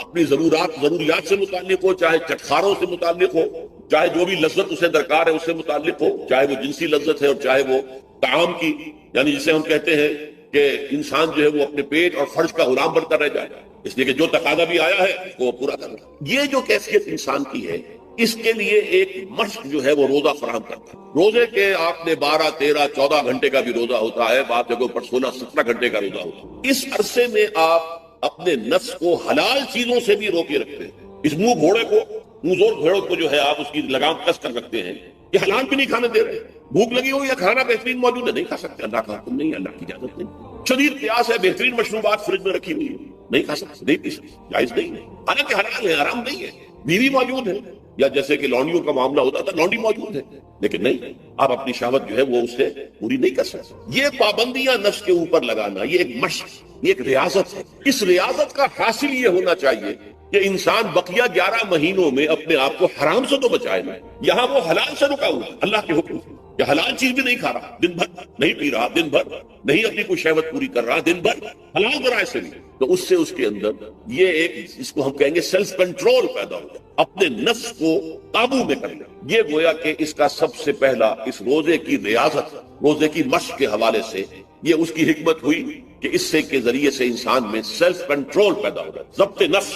اپنی ضروریات سے متعلق ہو، چاہے چٹخاروں سے متعلق ہو، چاہے جو بھی لذت اسے درکار ہے اس سے متعلق ہو، چاہے وہ جنسی لذت ہے اور چاہے وہ طعام کی، یعنی جسے ہم کہتے ہیں کہ انسان جو ہے وہ اپنے پیٹ اور فرج کا غلام بنتا رہ جائے، اس لیے کہ جو تقاضا بھی آیا ہے اس کو وہ پورا کرنا۔ یہ جو کیفیت انسان کی ہے، اس کے لیے ایک مشق جو ہے وہ روزہ فراہم کرتا ہے۔ روزے کے آپ نے 12، 13، 14 گھنٹے کا بھی روزہ ہوتا ہے، بعض جگہوں پر 16، 17 گھنٹے کا روزہ ہوتا ہے۔ اس عرصے میں آپ اپنے نفس کو حلال چیزوں سے بھی روکے رکھتے ہیں۔ اس منہ زور گھوڑے کو جو ہے آپ اس کی لگام کس کر رکھتے ہیں، یہ حلال بھی نہیں کھانے دے رہے، بھوک لگی ہو یا کھانا بہترین موجود ہے نہیں کھا سکتے، اللہ کا حکم نہیں، اللہ کی اجازت نہیں، شدید پیاس ہے، بہترین مشروبات فریج میں رکھی ہوئی ہے، نہیں کھا سکتے، نہیں پی سکتے، جائز نہیں ہے، حالانکہ حلال ہے، حرام نہیں ہے، بیوی موجود ہے، یا جیسے کہ لونڈیوں کا معاملہ ہوتا تھا لونڈی موجود ہے، لیکن نہیں، آپ اپنی شہوت جو ہے وہ اس سے پوری نہیں کر سکتے۔ یہ پابندیاں نفس کے اوپر لگانا، یہ ایک مشق، یہ ایک ریاضت ہے۔ اس ریاضت کا حاصل یہ ہونا چاہیے کہ انسان بقیہ 11 مہینوں میں اپنے آپ کو حرام سے تو بچائے نا، یہاں وہ حلال سے رکا ہوا اللہ کے حکم سے، کہ حلال چیز بھی نہیں کھا رہا، دن بھر نہیں پی رہا، دن بھر نہیں اپنی کوئی شہوت پوری کر رہا، دن بھر حلال ذرائع سے بھی، تو اس سے اس کے اندر یہ ایک اس کو ہم کہیں گے سیلف کنٹرول پیدا ہو جائے، اپنے نفس کو قابو میں کر لے۔ یہ گویا کہ اس کا سب سے پہلا اس روزے کی ریاضت، روزے کی مشق کے حوالے سے یہ اس کی حکمت ہوئی کہ اس سے کے ذریعے سے انسان میں سیلف کنٹرول پیدا ہو جائے، ضبط نفس۔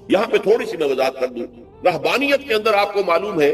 یہاں پہ تھوڑی سی میں وضاحت کر دوں، رہبانیت کے اندر آپ کو معلوم ہے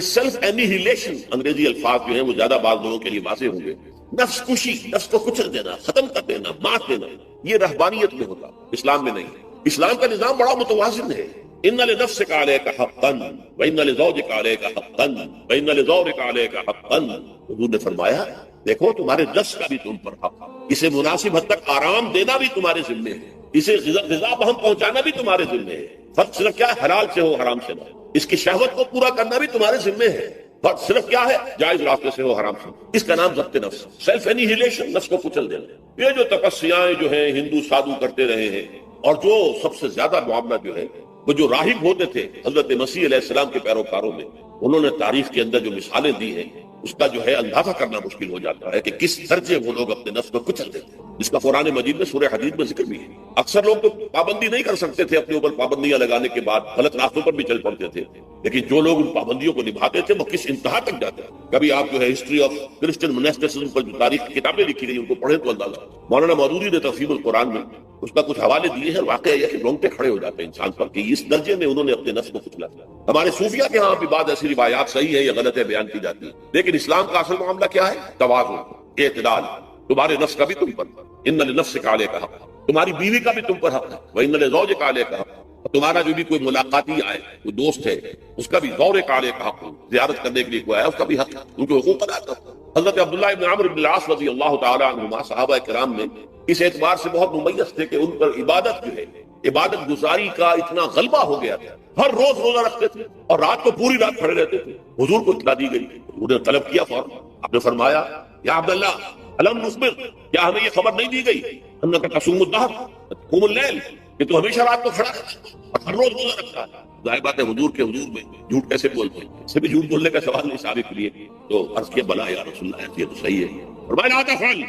سیلف اینیہیلیشن، انگریزی الفاظ جو ہیں وہ زیادہ بعض لوگوں کے لیے واضح ہوں گے، نفس کشی، نفس کو کچل دینا، ختم کر دینا، مات دینا، یہ رہبانیت میں ہوتا، اسلام میں نہیں۔ اسلام کا نظام بڑا متوازن ہے، ان لنفسک علیک حقا وان لزوجک علیک حقا وان لزورک علیک حقا۔ حضور نے فرمایا دیکھو تمہارے نفس کا بھی تم پر حق، اسے مناسب حد تک آرام دینا بھی تمہارے ذمے ہے، اسے غذا بہم پہنچانا بھی تمہارے ذمے ہے، فرق صرف کیا ہے حلال سے ہو حرام سے نہ، اس کی شہوت کو پورا کرنا بھی تمہارے ذمے ہے، فرق صرف کیا ہے جائز راستے سے ہو حرام سے۔ اس کا نام ضبط نفس، سیلف اینیہیلیشن، نفس کو کچل دینا۔ یہ جو تپسیاں جو ہیں ہندو سادھو کرتے رہے ہیں، اور جو سب سے زیادہ معاملہ جو ہے وہ جو راہب ہوتے تھے حضرت مسیح علیہ السلام کے پیروکاروں میں، انہوں نے تاریخ کے اندر جو مثالیں دی ہیں اس کا جو ہے اندازہ کرنا مشکل ہو جاتا ہے کہ کس درجے وہ لوگ اپنے نفس کو کچل دیتے ہیں، جس کا قرآن مجید میں سورہ حدید میں ذکر بھی ہے۔ اکثر لوگ تو پابندی نہیں کر سکتے تھے، اپنے اوپر پابندیاں لگانے کے بعد غلط راستوں پر بھی چل پڑتے تھے، لیکن جو لوگ ان پابندیوں کو نبھاتے تھے وہ کس انتہا تک جاتے ہیں۔ کبھی آپ جو ہے ہسٹری آف کرسچن مناسٹسزم پر جو تاریخ کی کتابیں لکھی گئی ان کو پڑھیں تو اندازہ۔ مولانا مودودی نے تفسیر القرآن میں اس کا کچھ حوالے دیے ہیں، اور واقعہ یہ کہ رونگٹے کھڑے ہو جاتے ہیں انسان پر کہ اس درجے میں انہوں نے اپنے نفس کو کچلا۔ ہمارے صوفیہ کے ہاں بھی بعض ایسی روایات صحیح ہے یا غلط ہے بیان کی جاتی ہے، لیکن اسلام کا اصل معاملہ کیا ہے؟ توازن، اعتدال۔ تمہارے نفس کا بھی تم پر، ان لنفسک علیک حق، تمہاری بیوی کا بھی تم پر حق ہے، وان لزوجک علیک حق، تمہارا جو بھی کوئی ملاقاتی آئے، کوئی دوست ہے، اس کا بھی زورک علیک حق، زیارت کرنے کے لیے کوئی آیا اس کا بھی حق ہے، ان کے حقوق ادا کرو۔ حضرت عبداللہ ابن عمرو بن العاص رضی اللہ تعالی عنہما صحابہ کرام میں اس اعتبار سے بہت ممیز تھے کہ ان پر عبادت جو ہے، عبادت گزاری کا اتنا غلبہ ہو گیا تھا، ہر روز روزہ رکھتے تھے اور رات کو پوری رات کھڑے رہتے تھے۔ حضور کو اطلاع دی گئی، حضور نے طلب کیا فوراً، آپ نے فرمایا یا عبداللہ الم نخبر، کیا ہمیں یہ خبر نہیں دی گئی انک تصوم الدہر تقوم اللیل، کہ تو ہمیشہ رات کو کھڑا رہتا اور ہر روز روزہ رکھتا ہے۔ ظاہر بات ہے حضور کے حضور میں جھوٹ کیسے بولتے ہیں، اس سے بھی جھوٹ بولنے کا سوال نہیں صحابہ کے لیے، تو عرض کیا بلا یا رسول اللہ، یہ تو صحیح ہے، فرمایا لا تفعل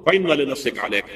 فإن لنفسك عليك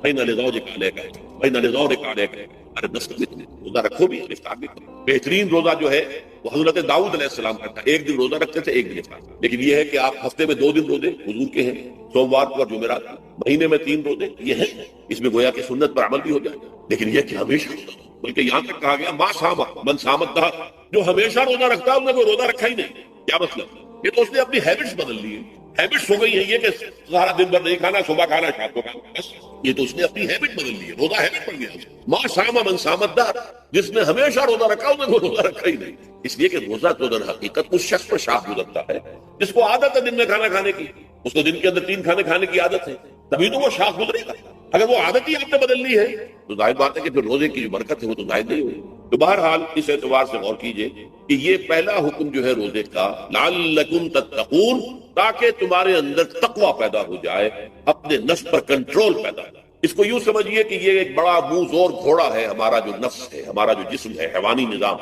فإن لزوجك عليك فإن لزورك عليك۔ ارے نفس کا بھی روزہ رکھو بھی اور افطار بھی کرو۔ بہترین روزہ جو ہے وہ حضرت داؤد علیہ السلام کا تھا، ایک دن روزہ رکھتے تھے، ایک دن افطار، لیکن یہ ہے کہ آپ ہفتے میں 2 دن روزے حضور کے ہیں، سوموار کو اور جمعرات کو، مہینے میں 3 روزے، یہ ہے اس میں گویا کہ سنت پر عمل بھی ہو جائے، لیکن یہ کہ ہمیشہ روزہ، بلکہ یہاں تک کہا گیا ما صام من صام الدہر، جو ہمیشہ روزہ رکھتا ہے انہیں کوئی روزہ رکھا ہی نہیں۔ کیا مطلب؟ یہ تو اس نے اپنی ہیبٹس بدل لی ہیں، ہیبٹس ہو گئی ہے یہ کہ سارا دن بھر نہیں کھانا، صبح کھانا شام کو کھانا، بس یہ تو اس نے اپنی ہیبٹ بدل لی ہے، روزہ ہیبٹ بن گیا۔ ما صام من صام الدہر، جس نے ہمیشہ روزہ رکھا انہیں کوئی روزہ رکھا ہی نہیں، اس لیے کہ روزہ تو در حقیقت اس شخص پر شاخ گزرتا ہے جس کو عادت ہے دن میں کھانا کھانے کی، اس کو دن کے اندر 3 کھانے کھانے کی عادت ہے، تبھی تو وہ شاخ گزرے گا۔ اگر وہ عادت ہی آپ نے بدل لی ہے تو ظاہر بات ہے کہ پھر روزے کی جو برکت ہے وہ تو ظاہر نہیں ہوئی۔ تو بہرحال اس اعتبار سے غور کیجئے کہ یہ پہلا حکم جو ہے روزے کا، لعلکم تتقون، تاکہ تمہارے اندر تقوی پیدا ہو جائے، اپنے نفس پر کنٹرول پیدا ہو۔ اس کو یوں سمجھیے کہ یہ ایک بڑا منہ زور گھوڑا ہے، ہمارا جو نفس ہے، ہمارا جو جسم ہے، حیوانی نظام،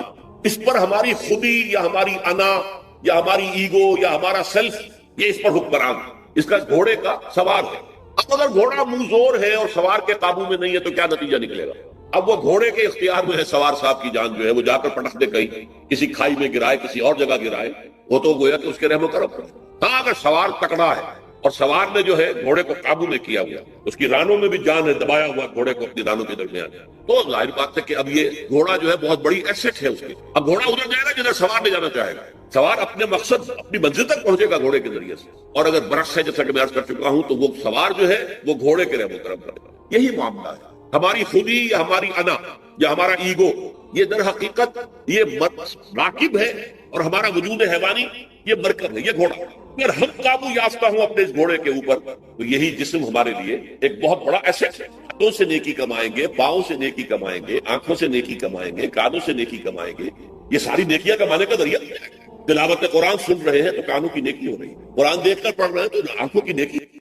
اس پر ہماری خودی یا ہماری انا یا ہماری ایگو یا ہمارا سیلف یہ اس پر حکمران ہے، اس کا گھوڑے کا سوار ہے۔ اب اگر گھوڑا منہ زور ہے اور سوار کے قابو میں نہیں ہے تو کیا نتیجہ نکلے گا؟ اب وہ گھوڑے کے اختیار میں ہے سوار صاحب کی جان جو ہے، وہ جا کر پٹخ دے کہیں، کسی کھائی میں گرائے، کسی اور جگہ گرائے، وہ تو گویا کہ اس کے رحم و کرم پر۔ ہاں اگر سوار تکڑا ہے اور سوار نے جو ہے گھوڑے کو قابو میں کیا ہوا، اس کی رانوں میں بھی جان ہے، دبایا ہوا گھوڑے کو اپنی رانوں کے درمیان، تو ظاہر بات ہے کہ اب یہ گھوڑا جو ہے بہت بڑی ایسٹ ہے اس کی۔ اب گھوڑا ادھر جائے گا جدھر سوار نہیں جانا چاہے گا، سوار اپنے مقصد اپنی منزل تک پہنچے گا گھوڑے کے ذریعے سے، اور اگر برس ہے جیسا کہ میں عرض کر چکا ہوں تو وہ سوار جو ہے وہ گھوڑے کے رحم و کرم کرے گا۔ یہی معاملہ ہے۔ ہماری خودی یا ہماری انا یا ہمارا ایگو، یہ در حقیقت یہ راکب ہے، اور ہمارا وجود حیوانی یہ مرکب ہے، یہ گھوڑا۔ اگر ہم قابو یافتہ ہوں اپنے اس گھوڑے کے اوپر تو یہی جسم ہمارے لیے ایک بہت بڑا ایسٹ ہے۔ ہاتھوں سے نیکی کمائیں گے، پاؤں سے نیکی کمائیں گے، آنکھوں سے نیکی کمائیں گے، کانوں سے نیکی کمائیں گے، یہ ساری نیکیاں کمانے کا ذریعہ ہے۔ تلاوت قرآن سن رہے ہیں تو کانوں کی نیکی ہو رہی ہے، قرآن دیکھ کر پڑھ رہے ہیں تو آنکھوں کی نیکی